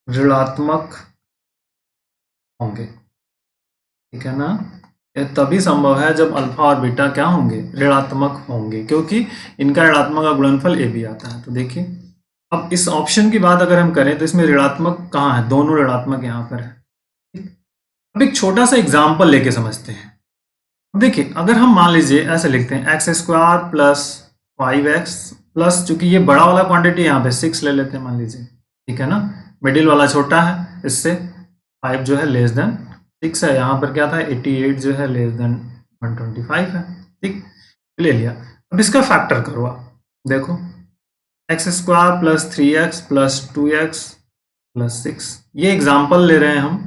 ऋणात्मक होंगे। ठीक है ना? यह तभी संभव है जब अल्फा और बीटा क्या होंगे? ऋणात्मक होंगे, क्योंकि इनका ऋणात्मक का गुणनफल ए भी आता है। तो देखिए, अब इस ऑप्शन की बात अगर हम करें तो इसमें ऋणात्मक कहाँ है? दोनों ऋणात्मक यहाँ पर है। अब एक छोटा सा एग्जाम्पल लेके समझते हैं। देखिए, अगर हम मान लीजिए ऐसे लिखते हैं x square plus 5x plus, चूंकि ये बड़ा वाला क्वांटिटी यहाँ पे 6 ले लेते हैं मान लीजिए। ठीक है ना? मिडिल वाला छोटा है, इससे 5 जो है लेस देन 6 है। यहाँ पर क्या था? 88 जो है लेस देन 125 है। ठीक, ले लिया। अब इसका फैक्टर करो आप, देखो x square plus 3x plus 2x plus 6। ये एग्जाम्पल ले रहे हैं हम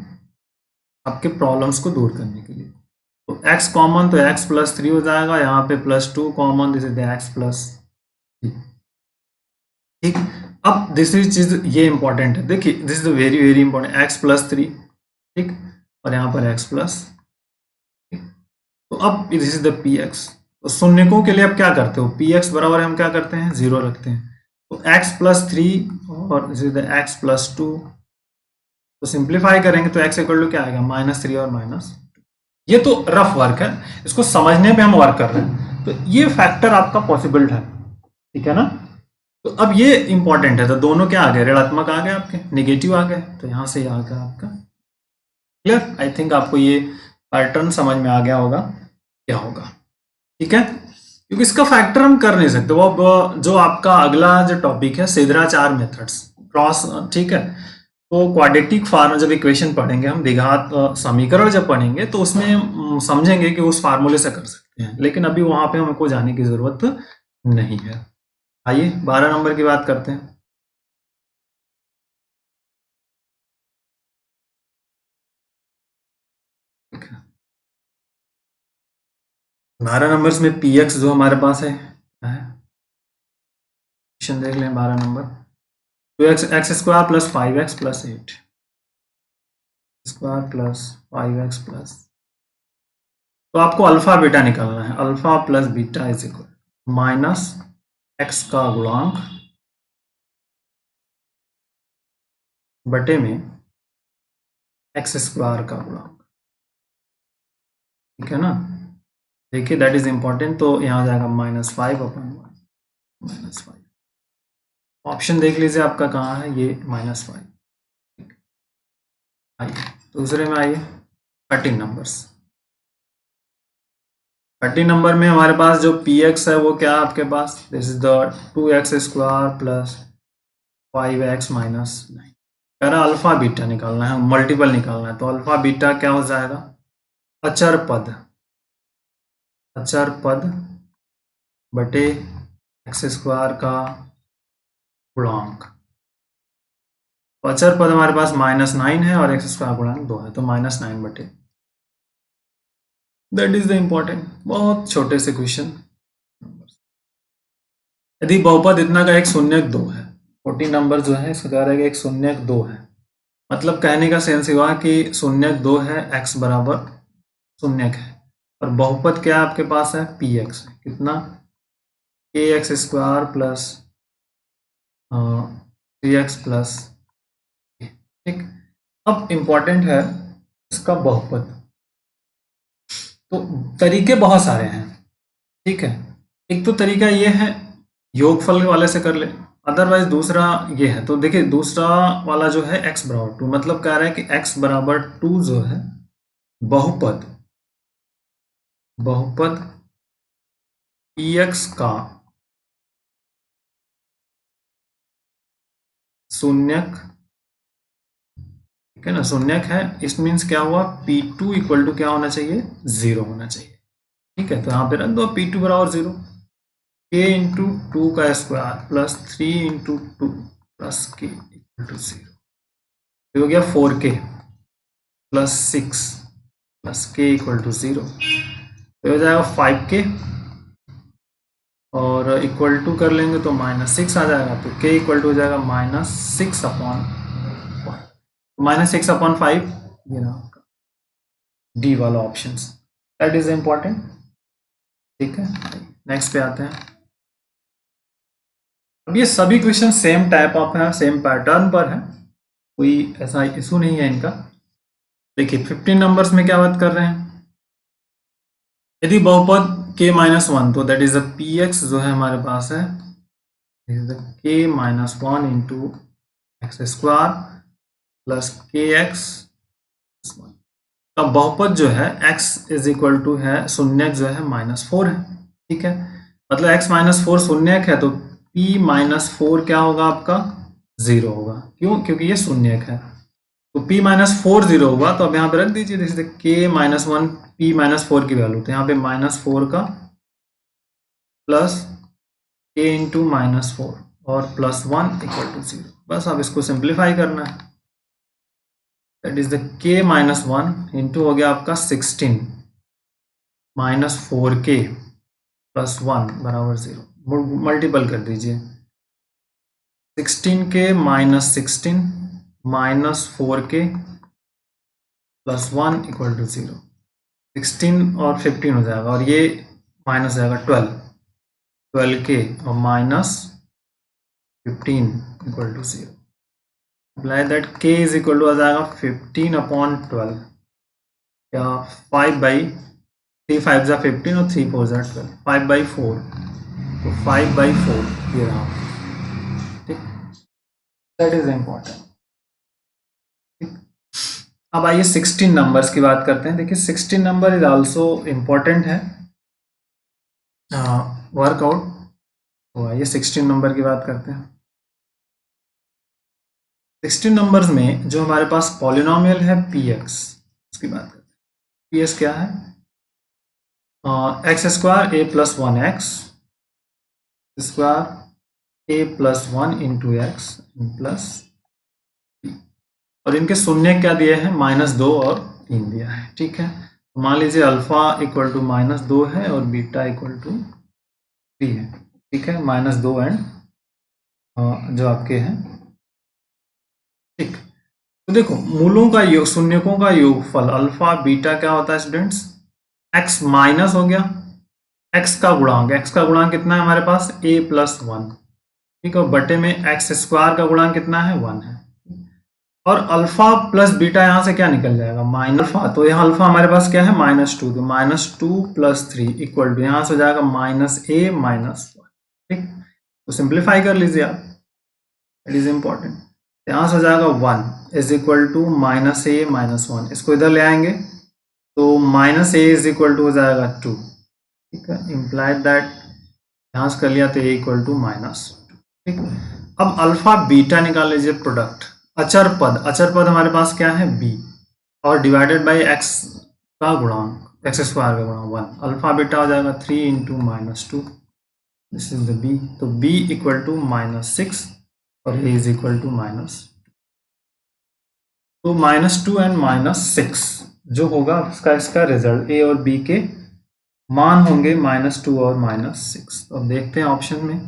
आपके प्रॉब्लम्स को दूर करने के लिए। तो x कॉमन, तो x प्लस 3 हो जाएगा, यहाँ पे plus 2 common, this is x plus 3। ठीक, अब दिस इज चीज ये इंपॉर्टेंट है। देखिए, this is very very important, x plus 3। ठीक, और यहाँ पर x प्लस। तो अब दिस इज द px। तो शून्यकों के लिए आप क्या करते हो? px बराबर हम क्या करते हैं? 0 रखते हैं। तो x प्लस 3 और this is the x plus 2। तो सिंप्लीफाई करेंगे तो x इक्वल टू क्या आएगा? -3 और -2। ये तो रफ वर्क है, इसको समझने पे हम वर्क कर रहे हैं। तो ये फैक्टर आपका पॉसिबल है। ठीक है ना? तो अब ये इंपॉर्टेंट है। तो दोनों क्या आ गए? ऋणात्मक आ गए, आपके नेगेटिव आ गए। तो यहां से आ गया आपका क्लियर। आई थिंक आपको ये पैटर्न समझ में आ गया होगा क्या होगा। ठीक है, क्योंकि इसका फैक्टर हम कर नहीं सकते। वो जो आपका अगला जो टॉपिक है सेद्राचार मेथड्स क्रॉस, ठीक है, तो क्वाड्रेटिक फॉर्म जब इक्वेशन पढ़ेंगे हम, द्विघात समीकरण जब पढ़ेंगे तो उसमें समझेंगे कि उस फार्मूले से कर सकते हैं, लेकिन अभी वहां पे हमको जाने की जरूरत नहीं है। आइए 12 नंबर की बात करते हैं। 12 नंबर में पी एक्स जो हमारे पास है, देख लें 12 number. 2x x square plus 5x plus 8 square plus 5x plus, तो आपको अल्फा बीटा निकालना है। Alpha plus beta is equal minus x का गुणांक बटे में एक्स स्क्वायर का गुणांक। ठीक है ना? देखिए, दैट इज इंपॉर्टेंट। तो यहाँ आ जाएगा -5/1 -5। ऑप्शन देख लीजिए आपका कहाँ है, ये -5। आइए दूसरे में आइए 13 नंबर्स। 13 नंबर में हमारे पास जो पी एक्स है वो क्या है आपके पास? This is the 2x square plus 5x minus 9। कह रहा अल्फा बीटा निकालना है, मल्टीपल निकालना है। तो अल्फा बीटा क्या हो जाएगा? अचर पद, अचर पद बटे एक्स स्क्वायर का गुणांक। तो अचर पद हमारे पास -9 है और एक्स स्क्वायर गुणांक 2 है, तो -9 बटे। दैट इज द इंपॉर्टेंट, बहुत छोटे से क्वेश्चन। यदि बहुपद इतना का एक शून्यक 2 है, 14 नंबर जो है इसका कह रहा है कि एक शून्यक 2 है, मतलब कहने का सेंस हुआ कि शून्यक 2 है, x बराबर शून्यक है, और बहुपद क्या आपके पास है? P x. कितना? के x square plus 3x plus. ठीक, अब इंपॉर्टेंट है इसका बहुपद। तो तरीके बहुत सारे हैं। ठीक है, एक तो तरीका ये है योगफल वाले से कर ले, अदरवाइज दूसरा ये है। तो देखिए, दूसरा वाला जो है x बराबर 2, मतलब कह रहा है कि x बराबर 2 जो है बहुपद, बहुपद px का शून्यक, ठीक है ना, शून्यक है। इस मीन्स क्या हुआ? p2 इक्वल टू क्या होना चाहिए? 0 होना चाहिए। ठीक है, तो यहाँ पे रख दो p2 बराबर 0। k इंटू 2 का square plus 3 into 2 plus k equal to 0 हो गया 4k plus 6 plus k equal to 0, तो हो जाएगा 5k और इक्वल टू कर लेंगे तो -6 आ जाएगा, तो k इक्वल टू हो जाएगा -6/5, -6/5 ये रहा आपका डी वाला ऑप्शन, दैट इज इम्पॉर्टेंट। ठीक है, नेक्स्ट पे आते हैं। अब ये सभी क्वेश्चन सेम टाइप ऑफ है, सेम पैटर्न पर है, कोई ऐसा इशू नहीं है इनका। देखिए 15 नंबर्स में क्या बात कर रहे हैं, यदि बहुपद k-1 तो दैट इज द px जो है हमारे पास है k-1 into x square plus kx। अब बहुपद जो है x इज इक्वल टू है शून्यक जो है -4 है। ठीक है, मतलब x -4 शून्यक है तो p-4 क्या होगा आपका 0 होगा। क्यों? क्योंकि ये शून्यक है, तो p-4 0 होगा। तो अब यहाँ पे रख दीजिए, जैसे k-1 p-4 की वैल्यू, तो यहाँ पे -4 का प्लस k इंटू -4 और +1 इक्वल टू 0। बस अब इसको सिंप्लीफाई करना है, that is the k-1 into हो गया आपका 16 -4k प्लस 1 बराबर 0, मल्टीपल कर दीजिए। 16k -16 -4k plus 1 equal to 0, 16 और 15 हो जाएगा, और ये माइनस जाएगा 12k और -15 equal to 0। Apply that k is equal to आ जाएगा 15/12, या 5/3 5 जा 15 और 3 4 जा 12, 5/4, तो 5/4 ये रहा। ठीक, दैट इज इम्पोर्टेंट। अब आइए 16 नंबर्स की बात करते हैं। देखिए 16 नंबर इज आल्सो इम्पोर्टेंट है वर्कआउट। तो आइए 16 नंबर की बात करते हैं। 16 नंबर्स में जो हमारे पास पॉलिनोमियल है px, उसकी बात करते हैं। px क्या है, x² a + 1x square a + 1 into x plus, और इनके शून्य क्या दिए हैं, -2 और 3 दिया है। ठीक है, तो मान लीजिए अल्फा इक्वल टू -2 है और बीटा इक्वल टू 3 है। ठीक है, -2 एंड जो आपके हैं। ठीक, तो देखो मूलों का योग, शून्यकों का योगफल अल्फा बीटा क्या होता है स्टूडेंट्स, x माइनस हो गया x का गुणांक, x का गुणांक कितना है हमारे पास a + 1। ठीक है, और बटे में x² का गुणांक कितना है 1 है, और अल्फा प्लस बीटा यहाँ से क्या निकल जाएगा -अल्फा, तो यहाँ अल्फा हमारे पास क्या है -2, तो -2 + 3 इक्वल टू यहाँ से हो जाएगा -a -1। ठीक, तो सिंप्लीफाई कर लीजिए आप, इट इज इम्पोर्टेंट। यहाँ से हो जाएगा 1 इज इक्वल टू -a -1, इसको इधर ले आएंगे तो -a इज इक्वल टू हो जाएगा 2। ठीक है, इम्प्लाइड दैट यहाँ से कर लिया तो a इक्वल टू -2। ठीक, अब अल्फा बीटा निकाल लीजिए प्रोडक्ट, अचर पद हमारे पास क्या है b, और डिवाइडेड बाई x का गुणांक, x² का गुणांक 1, अल्फा बीटा हो जाएगा 3 into -2, this is the b। तो b इक्वल टू -6 और a इज इक्वल टू -2, तो -2 एंड -6 जो होगा इसका रिजल्ट a और b के मान होंगे -2 और -6। तो अब देखते हैं ऑप्शन में,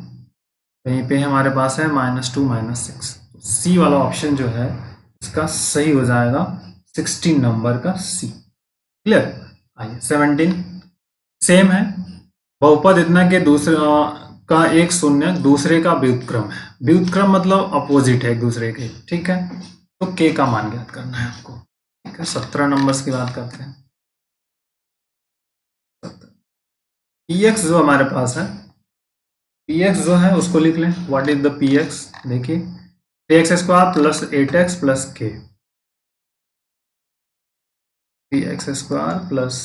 कहीं पे हमारे पास है -2 -6, सी वाला ऑप्शन जो है इसका सही हो जाएगा 16 नंबर का सी। क्लियर? आइए 17 सेम है, बहुपद इतना के दूसरे का एक शून्य दूसरे का व्युत्क्रम है, व्युत्क्रम मतलब अपोजिट है एक दूसरे के। ठीक है, तो के का मान ज्ञात करना है आपको। ठीक है, 17 नंबर्स की बात करते हैं। px जो हमारे पास है, px जो है उसको लिख लें, व्हाट इज द px, देखिए 3x² plus 8x plus k, 3x² plus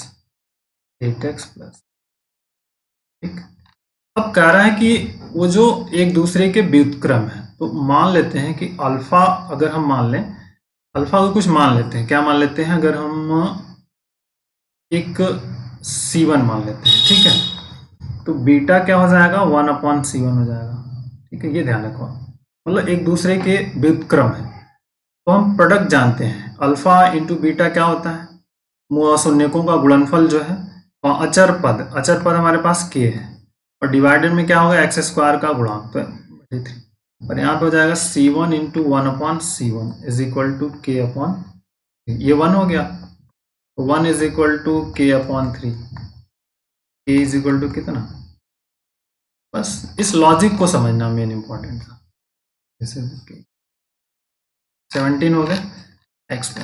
8x plus. ठीक, अब कह रहा है कि वो जो एक दूसरे के व्युत्क्रम है, तो मान लेते हैं कि अल्फा, अगर हम मान लें अल्फा को कुछ मान लेते हैं, क्या मान लेते हैं, अगर हम एक c1 मान लेते हैं। ठीक है, तो बीटा क्या हो जाएगा 1/c1 हो जाएगा। ठीक है, ये ध्यान रखो, मतलब एक दूसरे के व्युत्क्रम है, तो हम प्रोडक्ट जानते हैं, अल्फा इंटू बीटा क्या होता है, शून्यकों का गुणनफल जो है, और अचर पद हमारे पास k है, और डिवाइडेड में क्या होगा, एक्स स्क्वायर का गुणांक, तो बटे 3। और यहाँ पे हो जाएगा C1 into 1/C1 is equal to K upon, ये 1 हो गया, तो 1 is equal to K/3, K is equal to कितना, बस इस लॉजिक को समझना मेन इंपॉर्टेंट था। जैसे 17 हो गए, एक्स पे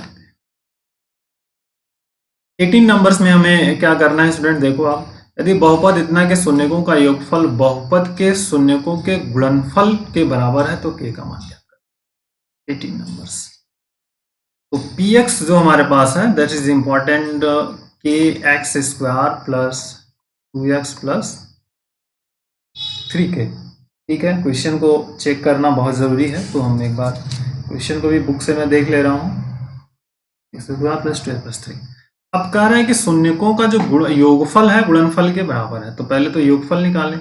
18 नंबर्स में हमें क्या करना है स्टूडेंट, देखो आप, यदि बहुपद इतना के शून्यकों का योगफल बहुपद के शून्यकों के गुणनफल के बराबर है तो k का मान क्या करें। 18 नंबर्स, तो px जो हमारे पास है that is important, kx² plus 2x plus 3k। ठीक है, क्वेश्चन को चेक करना बहुत जरूरी है, तो हम एक बार क्वेश्चन को भी बुक से मैं देख ले रहा हूँ। x² प्लस 2x प्लस 3, अब कह रहे हैं कि शून्यकों का जो योगफल है गुणनफल के बराबर है, तो पहले तो योगफल निकालें।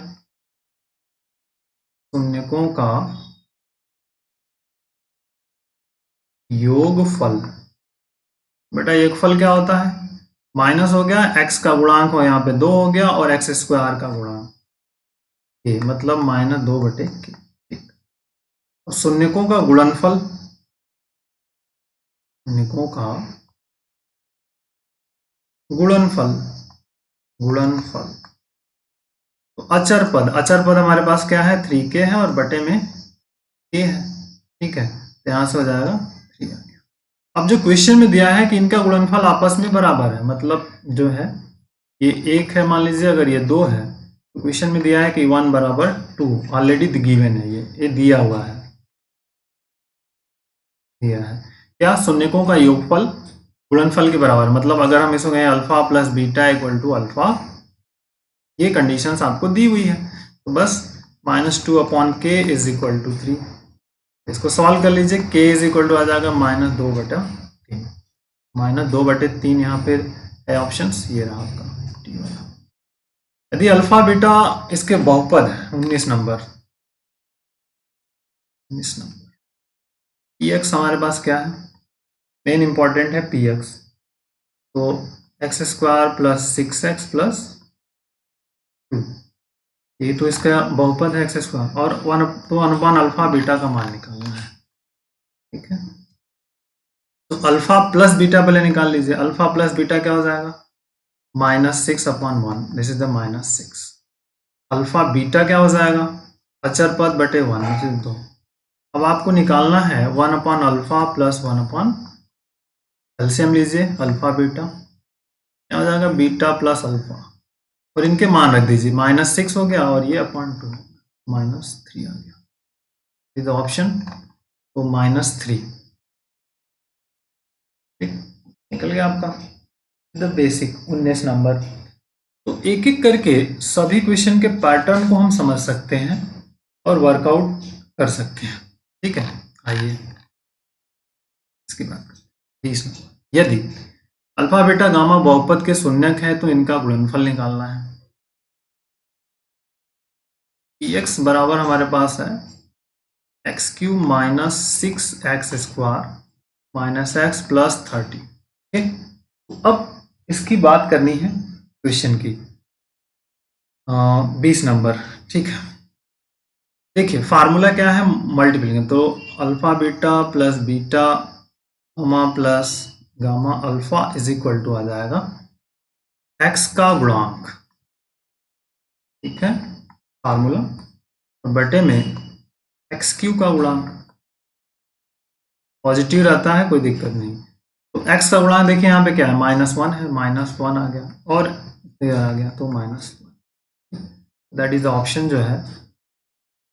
शून्यकों का योगफल, बेटा योगफल क्या होता है, माइनस हो गया, x का गुणांक हो यहाँ पे 2 हो गया, और x² का गुणांक k, मतलब -2 बटे k। ठीक, और शून्यकों का गुणनफल, शून्यकों का गुणनफल, गुणनफल, तो अचर पद हमारे पास क्या है, 3k है, और बटे में k है। ठीक है, तो यहां से हो जाएगा 3 आ गया। अब जो क्वेश्चन में दिया है कि इनका गुणनफल आपस में बराबर है, मतलब जो है ये 1 है, मान लीजिए अगर ये 2 है, तो क्वेश्चन में दिया है कि 1 बराबर 2, ऑलरेडी गिवन है, ये दिया हुआ है, दिया है क्या, शून्यकों का योगफल गुणनफल के बराबर, मतलब अगर हम इसको कहें alpha plus beta equal to alpha, ये कंडीशंस आपको दी हुई है, तो बस -2/k इज इक्वल टू 3। इसको सॉल्व कर लीजिए, k इज इक्वल टू आ जाएगा -2/3, -2/3 यहाँ पे है ऑप्शन, ये रहा आपका टी वाला। यदि अल्फा बीटा इसके बहुपद है, 19 नंबर, 19 नंबर, px हमारे पास क्या है, मेन इंपॉर्टेंट है px, तो x² प्लस 6x प्लस 2, ये तो इसका बहुपद है x², और 1 अल्फा बीटा का मान निकालना है। ठीक है, तो अल्फा प्लस बीटा पहले निकाल लीजिए, अल्फा प्लस बीटा क्या हो जाएगा, -6/1, this is the -6। Alpha beta क्या हो जाएगा, अचर पद बटे 1, विच इज 2। अब आपको निकालना है 1/अल्फा प्लस 1, एलसीएम लीजिए, अल्फा बीटा क्या हो जाएगा, बीटा प्लस अल्फा, और इनके मान रख दीजिए, -6 हो गया, और ये /2 -3 आ गया, इज ऑप्शन, तो -3। ठीक, निकल गया आपका द बेसिक 19 नंबर। तो एक एक करके सभी क्वेश्चन के पैटर्न को हम समझ सकते हैं और वर्कआउट कर सकते हैं। ठीक है, आइए इसके बाद 20 नंबर, यदि अल्फा बीटा गामा बहुपद के शून्यक है तो इनका गुणनफल निकालना है। x बराबर हमारे पास है x³ minus 6x² minus x plus 30। ठीक, अब इसकी बात करनी है क्वेश्चन की 20 नंबर। ठीक है, देखिए फार्मूला क्या है, मल्टीप्लिकेशन, तो alpha beta plus beta gamma plus gamma alpha is equal to आ जाएगा x का गुणांक। ठीक है, फार्मूला, और बटे में x³ का गुणांक, पॉजिटिव रहता है कोई दिक्कत नहीं, तो x का गुणांक देखिए यहाँ पे क्या है, -1 है, -1 आ गया, और आ गया तो -1, दैट इज द ऑप्शन जो है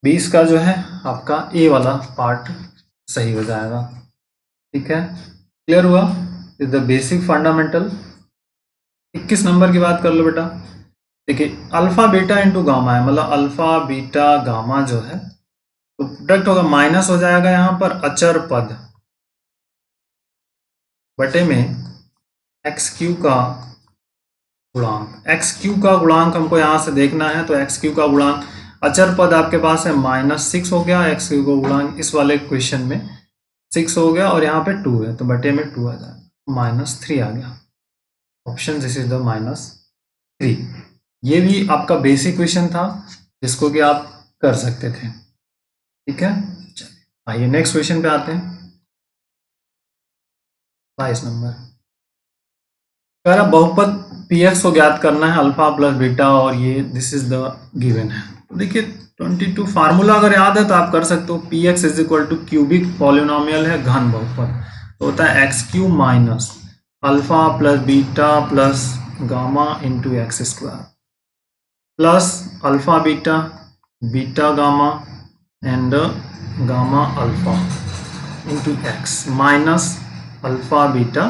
20 का जो है आपका ए वाला पार्ट सही हो जाएगा। ठीक है, क्लियर हुआ, is the basic fundamental. 21 number की बात कर लो बेटा, देखिए अल्फा बीटा इंटू गामा है, मतलब अल्फा बीटा गामा जो है, तो प्रोडक्ट होगा, माइनस हो जाएगा यहाँ पर अचर पद बटे में x³ का गुणांक। x³ का गुणांक हमको यहाँ से देखना है, तो x³ का गुणांक, अचर पद आपके पास है -6 हो गया, x³ का गुणांक इस वाले क्वेश्चन में 6 हो गया, और यहाँ पे 2 है, तो बटे में 2 आ जाएगा, -3 आ गया, ऑप्शन दिस इज द -3। ये भी आपका बेसिक क्वेश्चन था जिसको कि आप कर सकते थे। ठीक है, चलिए आइए नेक्स्ट क्वेश्चन पे आते हैं। 22 नंबर कह रहा बहुपद px को ज्ञात करना है अल्फा प्लस बीटा, और ये दिस इज द गिवन है। तो देखिए 22 फार्मूला अगर याद है तो आप कर सकते हो। px is equal to cubic polynomial है, घन बहुपद, तो होता है x cube minus alpha plus beta plus gamma into x square plus alpha beta beta gamma and gamma alpha into x minus alpha beta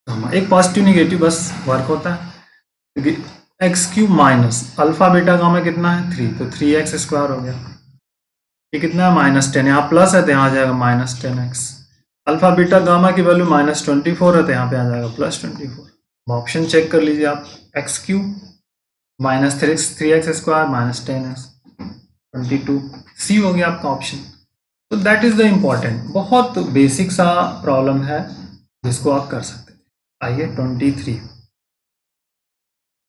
gamma. एक positive negative बस work होता है, क्योंकि x cube minus alpha beta gamma कितना है 3, तो 3x square हो गया। ये कितना है -10, यहाँ प्लस है तो यहाँ आ जाएगा -10x। अल्फा बीटा गामा की वैल्यू -24 है तो यहाँ पे आ जाएगा +24। ऑप्शन चेक कर लीजिए आप, x cube minus 3x square -10x 22, सी हो गया आपका ऑप्शन। तो दैट इज द इम्पॉर्टेंट, बहुत बेसिक सा प्रॉब्लम है जिसको आप कर सकते थे। आइए 23,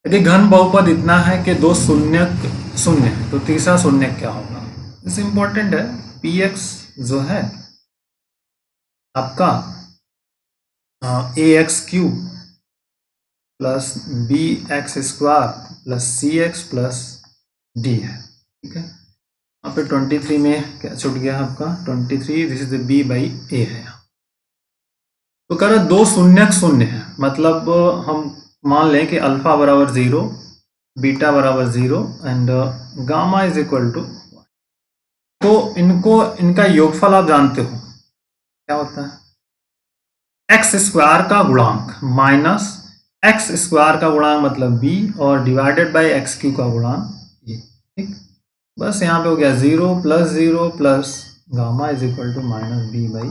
यदि घन बहुपद इतना है कि दो शून्यक शून्य है तो तीसरा शून्य क्या होगा। इस इम्पोर्टेंट है। पी एक्स जो है आपका a x cube plus b x square plus c x plus d है। ठीक है, यहाँ पे 23 में क्या छूट गया आपका 23, this is the b by a है। तो कह रहा दो शून्यक शून्य है, मतलब हम मान लें कि अल्फा बराबर 0, बीटा बराबर 0 and gamma is equal to, तो इनका योगफल आप जानते हो क्या होता है, एक्स स्क्वायर का गुणांक माइनस एक्स स्क्वायर का गुणांक मतलब b, और डिवाइडेड बाई एक्स क्यू का गुणांक ए। ठीक, बस यहाँ पे हो गया 0 plus gamma is equal to -b by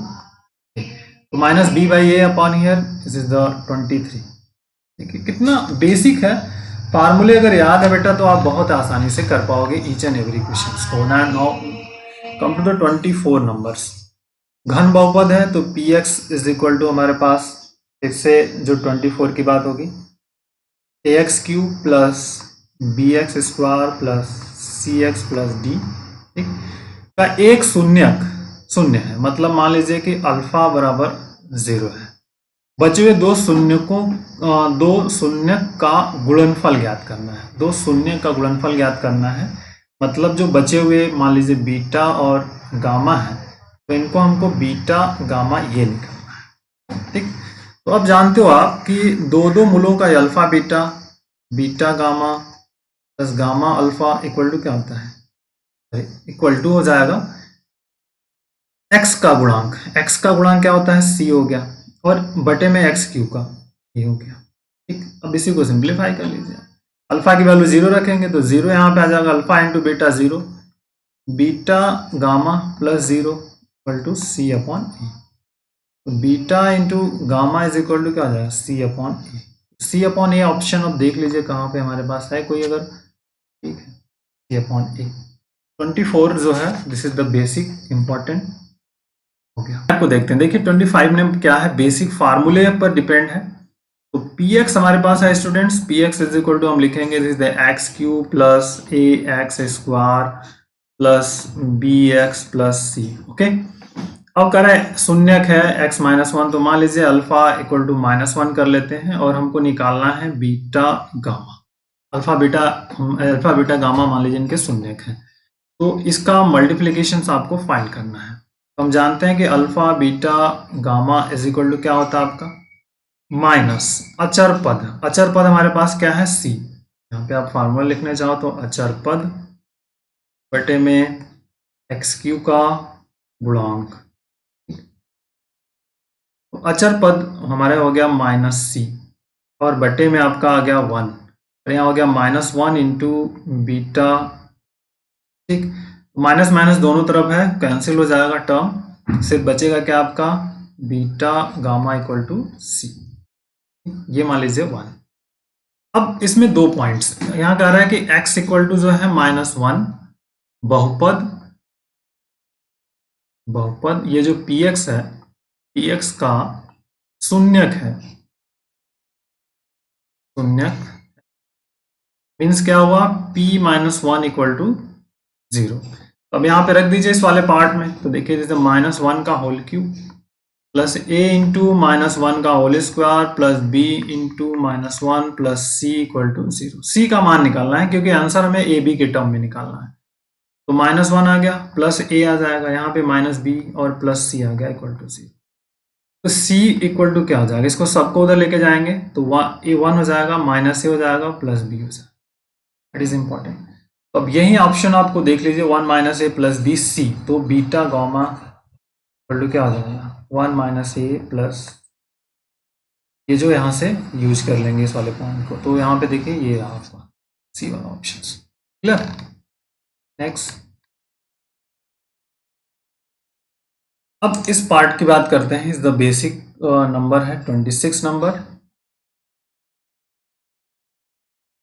a. तो -b by a upon here this is the 23। देखिए कितना बेसिक है, फार्मूले अगर याद है बेटा तो आप बहुत आसानी से कर पाओगे ईच एंड एवरी क्वेश्चन को। Now come to the 24 numbers. घन बहुपद है तो p x is equal to हमारे पास फिर से जो 24 की बात होगी a x cube plus b x square plus c x plus d. ठीक, का एक शून्यक शून्य है, मतलब मान लीजिए कि अल्फा बराबर 0 है। बचे हुए दो शून्य का गुणनफल ज्ञात करना है, दो शून्य का गुणनफल ज्ञात करना है, मतलब जो बचे हुए मान लीजिए बीटा और गामा है तो इनको हमको बीटा गामा ये निकालना है। ठीक, तो अब जानते हो आप कि दो मूलों का alpha beta beta gamma plus gamma alpha equal to क्या होता है, इक्वल टू हो जाएगा एक्स का गुणांक। एक्स का गुणांक क्या होता है सी हो गया, और बटे में एक्स क्यू का ये हो गया। ठीक, अब इसी को सिंप्लीफाई कर लीजिए, अल्फा की वैल्यू 0 रखेंगे तो 0 यहाँ पे आ जाएगा, alpha into beta 0, beta gamma plus 0 equal to c upon a. तो beta into gamma is equal to क्या हो जाएगा c upon a. C upon a option अब देख लीजिए कहाँ पे हमारे पास है कोई अगर। ठीक है, सी अपॉन ए 24 जो है this is the basic important हो गया। आपको देखते हैं, देखिए 25 में क्या है, बेसिक फार्मूले पर डिपेंड है। तो पी एक्स हमारे पास है students, p x is equal to हम लिखेंगे this is the x cube plus a x square plus b x plus c. Okay, अब कह रहे हैं शून्यक है x -1, तो मान लीजिए अल्फा इक्वल टू -1 कर लेते हैं, और हमको निकालना है beta gamma. Alpha beta gamma मान लीजिए इनके शून्यक है, तो इसका मल्टीप्लीकेशन आपको फाइंड करना है। तो हम जानते हैं कि alpha beta gamma is equal to क्या होता है आपका माइनस अचर पद। अचर पद हमारे पास क्या है सी, यहाँ पे आप फार्मूला लिखने चाहो तो अचर पद बटे में एक्स क्यू का गुणांक। तो अचर पद हमारा हो गया -c, और बटे में आपका आ गया 1, और यहाँ हो गया -1 इंटू बीटा। ठीक, माइनस माइनस दोनों तरफ है, कैंसिल हो जाएगा टर्म, सिर्फ बचेगा क्या आपका बीटा गामा इक्वल टू सी। ये मान लीजिए 1। अब इसमें दो पॉइंट्स, यहाँ कह रहा है कि x इक्वल टू जो है -1 बहुपद ये जो px है, px का शून्यक है, शून्यक मीन्स क्या हुआ, p minus one equal to 0। तो अब यहाँ पे रख दीजिए इस वाले पार्ट में, तो देखिए जैसे माइनस वन का whole cube plus a into minus one का whole square plus b into minus one plus c equal to 0। c का मान निकालना है क्योंकि आंसर हमें ए बी के टर्म में निकालना है। तो माइनस वन आ गया प्लस a आ जाएगा यहाँ पे माइनस b और प्लस c आ गया इक्वल टू 0। तो c इक्वल टू क्या हो जाएगा, इसको सबको उधर लेके जाएंगे तो ए वन हो जाएगा माइनस ए हो जाएगा प्लस बी हो जाएगा। It is important. तो अब यही ऑप्शन आपको देख लीजिए, वन माइनस ए प्लस बी सी, तो बीटा गामा इक्वल टू क्या हो जाएगा, वन माइनस ए प्लस, ये जो यहाँ से यूज कर लेंगे इस वाले पॉइंट को, तो यहाँ पे देखिए ये आपका सी वाला ऑप्शन। क्लियर। नेक्स्ट, अब इस पार्ट की बात करते हैं। इस द बेसिक नंबर है 26 नंबर।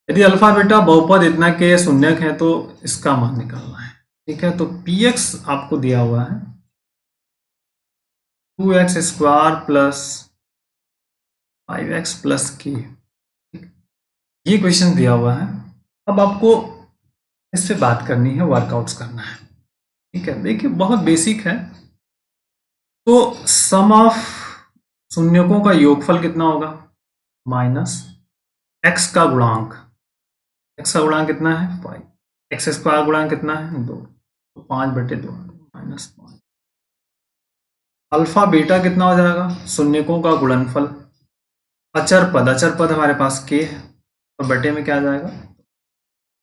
यदि अल्फा बीटा बहुपद इतना के शून्यक है तो इसका मान निकालना है। ठीक है, तो px आपको दिया हुआ है 2x square plus 5x plus k, ये क्वेश्चन दिया हुआ है। अब आपको इससे बात करनी है, वर्कआउट्स करना है। ठीक है, देखिए बहुत बेसिक है। तो सम ऑफ शून्यकों का योगफल कितना होगा, माइनस x का गुणांक, x का गुणांक कितना है 5, x स्क्वायर गुणांक कितना है 2, तो 5/2 माइनस 5। अल्फा बीटा कितना हो जाएगा, शून्यकों का गुणनफल, अचर पद हमारे पास k है, और बटे में क्या आ जाएगा।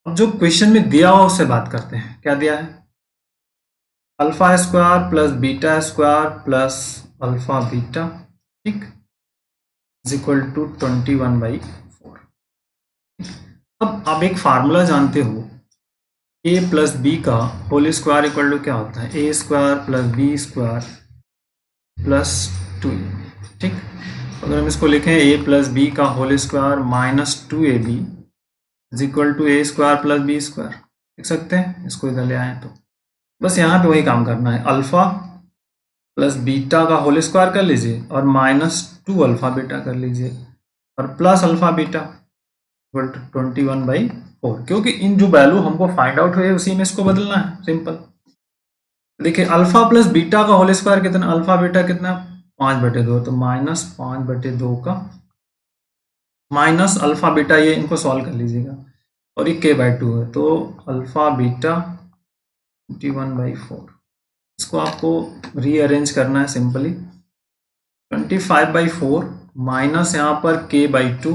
अब जो क्वेश्चन में दिया हुआ उससे बात करते हैं। क्या दिया है, alpha square plus beta square plus alpha beta, ठीक, इज इक्वल टू 21/4। अब आप एक फार्मूला जानते हो, a प्लस बी का होल स्क्वायर इक्वल टू क्या होता है, a square plus b square plus 2ab। ठीक, अगर हम इसको लिखें a प्लस बी का whole square minus 2ab is equal to a square plus b square, लिख सकते हैं। इसको इधर ले आए तो बस यहाँ पे वही काम करना है, अल्फा प्लस बीटा का होल स्क्वायर कर लीजिए और माइनस 2 अल्फा बीटा कर लीजिए और plus alpha beta equal to 21/4, क्योंकि इन जो वैल्यू हमको फाइंड आउट हुए उसी में इसको बदलना है, सिंपल। देखिए अल्फा प्लस बीटा का होल स्क्वायर कितना, अल्फा बीटा कितना 5/2, तो माइनस 5/2 का माइनस अल्फा बीटा, ये इनको सॉल्व कर लीजिएगा, और ये k/2 है, तो अल्फा बीटा 21/4। इसको आपको रीअरेंज करना है सिंपली, 25/4 माइनस यहाँ पर k/2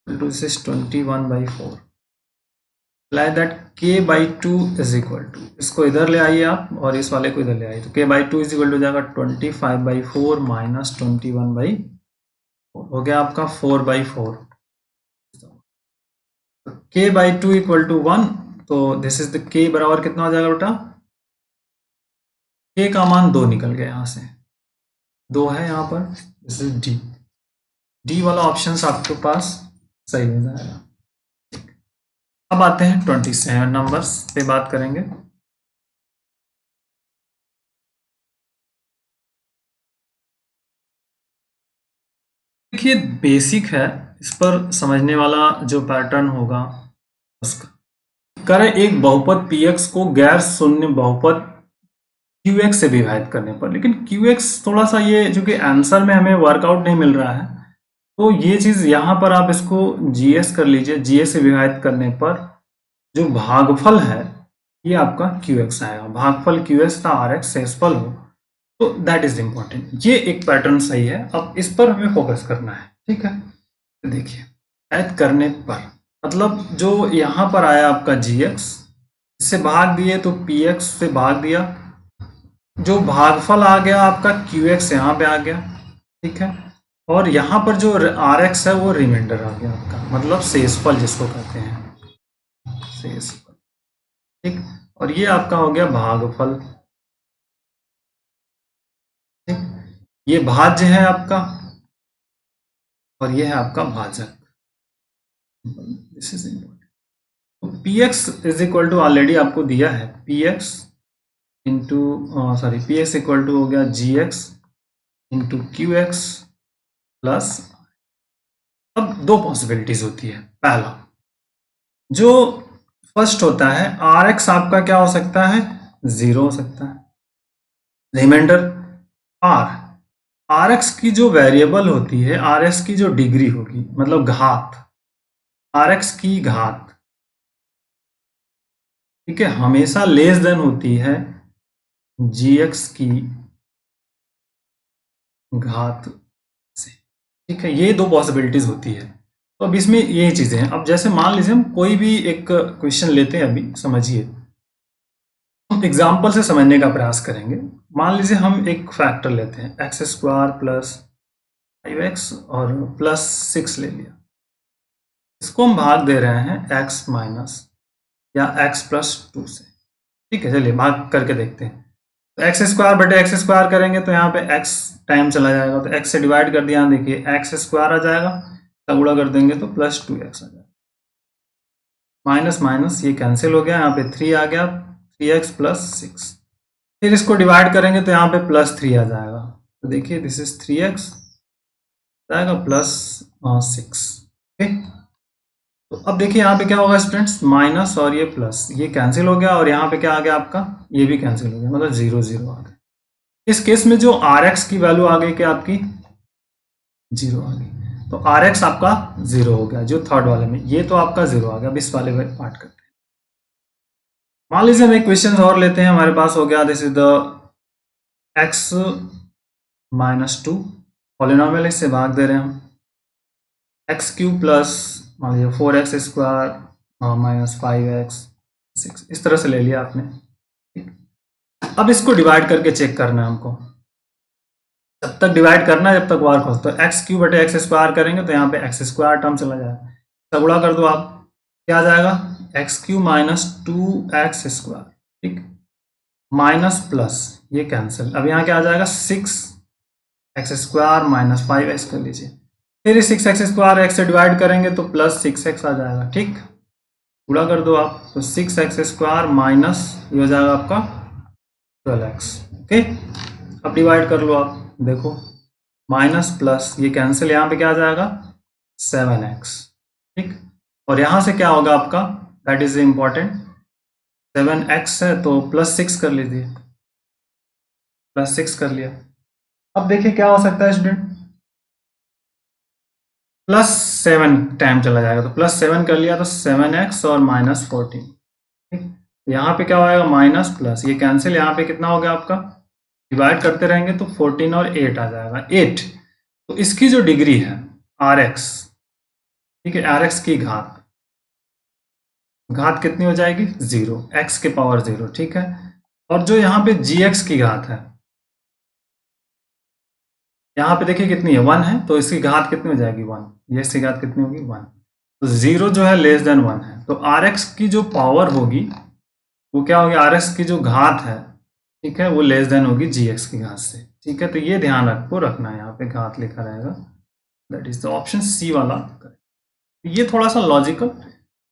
this is 21/4, like that k/2 is equal to, इसको इधर ले आइए आप और इस वाले को इधर ले आइए, तो k/2 इज इक्वल टू जाएगा 25/4 माइनस 21/4, हो गया आपका 4/4। k/2 इक्वल टू 1, तो दिस इज द k बराबर कितना हो जाएगा बेटा, k का मान 2 निकल गया, यहाँ से 2 है यहाँ पर, दिस इज डी वाला ऑप्शन आपके पास सही हो जाएगा। अब आते हैं 27 नंबर्स पे बात करेंगे। देखिए बेसिक है, इस पर समझने वाला जो पैटर्न होगा उसका करें, एक बहुपद px को गैर शून्य बहुपद qx से विभाजित करने पर, लेकिन qx थोड़ा सा ये जो कि आंसर में हमें वर्कआउट नहीं मिल रहा है, तो ये चीज यहाँ पर आप इसको gs कर लीजिए, gs से विभाजित करने पर जो भागफल है ये आपका qx आएगा, भागफल qx था rx शेषफल हो, तो दैट इज इंपॉर्टेंट। ये एक पैटर्न सही है, अब इस पर हमें फोकस करना है। ठीक है, तो देखिए ऐड करने पर मतलब जो यहाँ पर आया आपका gx, इससे भाग दिए तो px से भाग दिया, जो भागफल आ गया आपका qx यहाँ पे आ गया। ठीक है, और यहाँ पर जो rx है वो रिमाइंडर आ गया आपका, मतलब शेषफल जिसको कहते हैं, शेषफल। ठीक, और ये आपका हो गया भागफल। ठीक, ये भाज्य है आपका और ये है आपका भाजक। This is important. तो px is equal to already आपको दिया है, px into sorry px equal to हो गया gx इंटू qx प्लस। अब दो पॉसिबिलिटीज होती है, पहला जो फर्स्ट होता है आर एक्स आपका क्या हो सकता है, 0 हो सकता है। रिमाइंडर आर, आर एक्स की जो वेरिएबल होती है, आर एक्स की जो डिग्री होगी, मतलब घात, आर एक्स की घात, ठीक है, हमेशा लेस देन होती है जी एक्स की घात से। ठीक है, ये दो पॉसिबिलिटीज होती है। तो अब इसमें यही चीजें हैं। अब जैसे मान लीजिए हम कोई भी एक क्वेश्चन लेते हैं, अभी समझिए, हम एग्जाम्पल से समझने का प्रयास करेंगे। मान लीजिए हम एक फैक्टर लेते हैं एक्स स्क्वायर प्लस 5x और प्लस 6 ले लिया। इसको हम भाग दे रहे हैं x माइनस या x प्लस 2 से। ठीक है, चलिए भाग करके देखते हैं। तो एक्स स्क्वायर बटे एक्स स्क्वायर करेंगे तो यहाँ पे x टाइम चला जाएगा, तो x से डिवाइड कर दिया, देखिए एक्स स्क्वायर आ जाएगा, तब गुणा कर देंगे तो प्लस 2x आ जाएगा। माइनस माइनस ये कैंसिल हो गया, यहाँ पे 3 आ गया, 3x प्लस 6। फिर इसको डिवाइड करेंगे तो यहाँ पे प्लस 3 आ जाएगा, तो देखिए दिस इज 3x जाएगा प्लस 6। ओके, तो अब देखिए यहाँ पे क्या होगा स्टूडेंट्स, माइनस और ये प्लस ये कैंसिल हो गया, और यहाँ पे क्या आ गया आपका, ये भी कैंसिल हो गया, मतलब 0 0 आ गया। इस केस में जो आर एक्स की वैल्यू आ गई क्या आपकी, 0 आ गई, तो आर एक्स आपका 0 हो गया जो थर्ड वाले में, ये तो आपका 0 आ गया। अब इस वाले में पार्ट करते हैं। मान लीजिए हम एक क्वेश्चन और लेते हैं, हमारे पास हो गया this is the x minus 2 polynomial, इससे भाग दे रहे हैं हम, एक्स क्यूब प्लस मान लीजिए 4x स्क्वायर माइनस 5x 6, इस तरह से ले लिया आपने। अब इसको डिवाइड करके चेक करना है हमको, जब तक डिवाइड करना है जब तक वर्क हो। तो एक्स क्यूब बटे एक्स स्क्वायर करेंगे तो यहाँ पे एक्स स्क्वायर टर्म चला जाएगा, तगुड़ा कर दो आप, क्या आ जाएगा, x cube minus 2x square, ठीक, माइनस प्लस ये कैंसिल, अब यहाँ क्या आ जाएगा 6x स्क्वायर माइनस 5x कर लीजिए, फिर 6x स्क्वायर एक्स से डिवाइड करेंगे तो प्लस 6x आ जाएगा, ठीक, पूरा कर दो आप, तो 6x स्क्वायर माइनस ये हो जाएगा आपका 12x। ओके, अब डिवाइड कर लो आप, देखो माइनस प्लस ये कैंसिल, यहाँ पे क्या आ जाएगा 7x, ठीक, और यहाँ से क्या होगा आपका, दैट इज इंपॉर्टेंट, 7x है तो प्लस 6 कर लीजिए, प्लस 6 कर लिया। अब देखिए क्या हो सकता है स्टूडेंट, प्लस 7 टाइम चला जाएगा, तो प्लस 7 कर लिया तो 7x और माइनस 14, ठीक, यहाँ पे क्या होगा माइनस प्लस ये कैंसिल, यहाँ पे कितना हो गया आपका, डिवाइड करते रहेंगे तो 14 और 8 आ जाएगा 8। तो इसकी जो डिग्री है आर एक्स, ठीक है, आर एक्स की घात, घात कितनी हो जाएगी 0, एक्स के पावर 0, ठीक है, और जो यहाँ पे जी एक्स की घात है, यहाँ पे देखिए कितनी है 1 है, तो इसकी घात कितनी हो जाएगी 1, ये इसकी घात कितनी होगी 1, तो 0 जो है लेस देन 1 है, तो आर एक्स की जो पावर होगी वो क्या होगी, आर एक्स की जो घात है, ठीक है, वो लेस देन होगी जी एक्स की घात से, ठीक है, तो ये ध्यान आपको रखना है, यहाँ पे घात लिखा रहेगा, that is the option c वाला। ये थोड़ा सा logical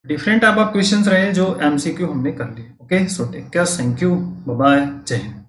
different type of questions रहे जो एमसीक्यू हमने कर लिए। Okay, so take care, thank you, bye bye, जय हिंद।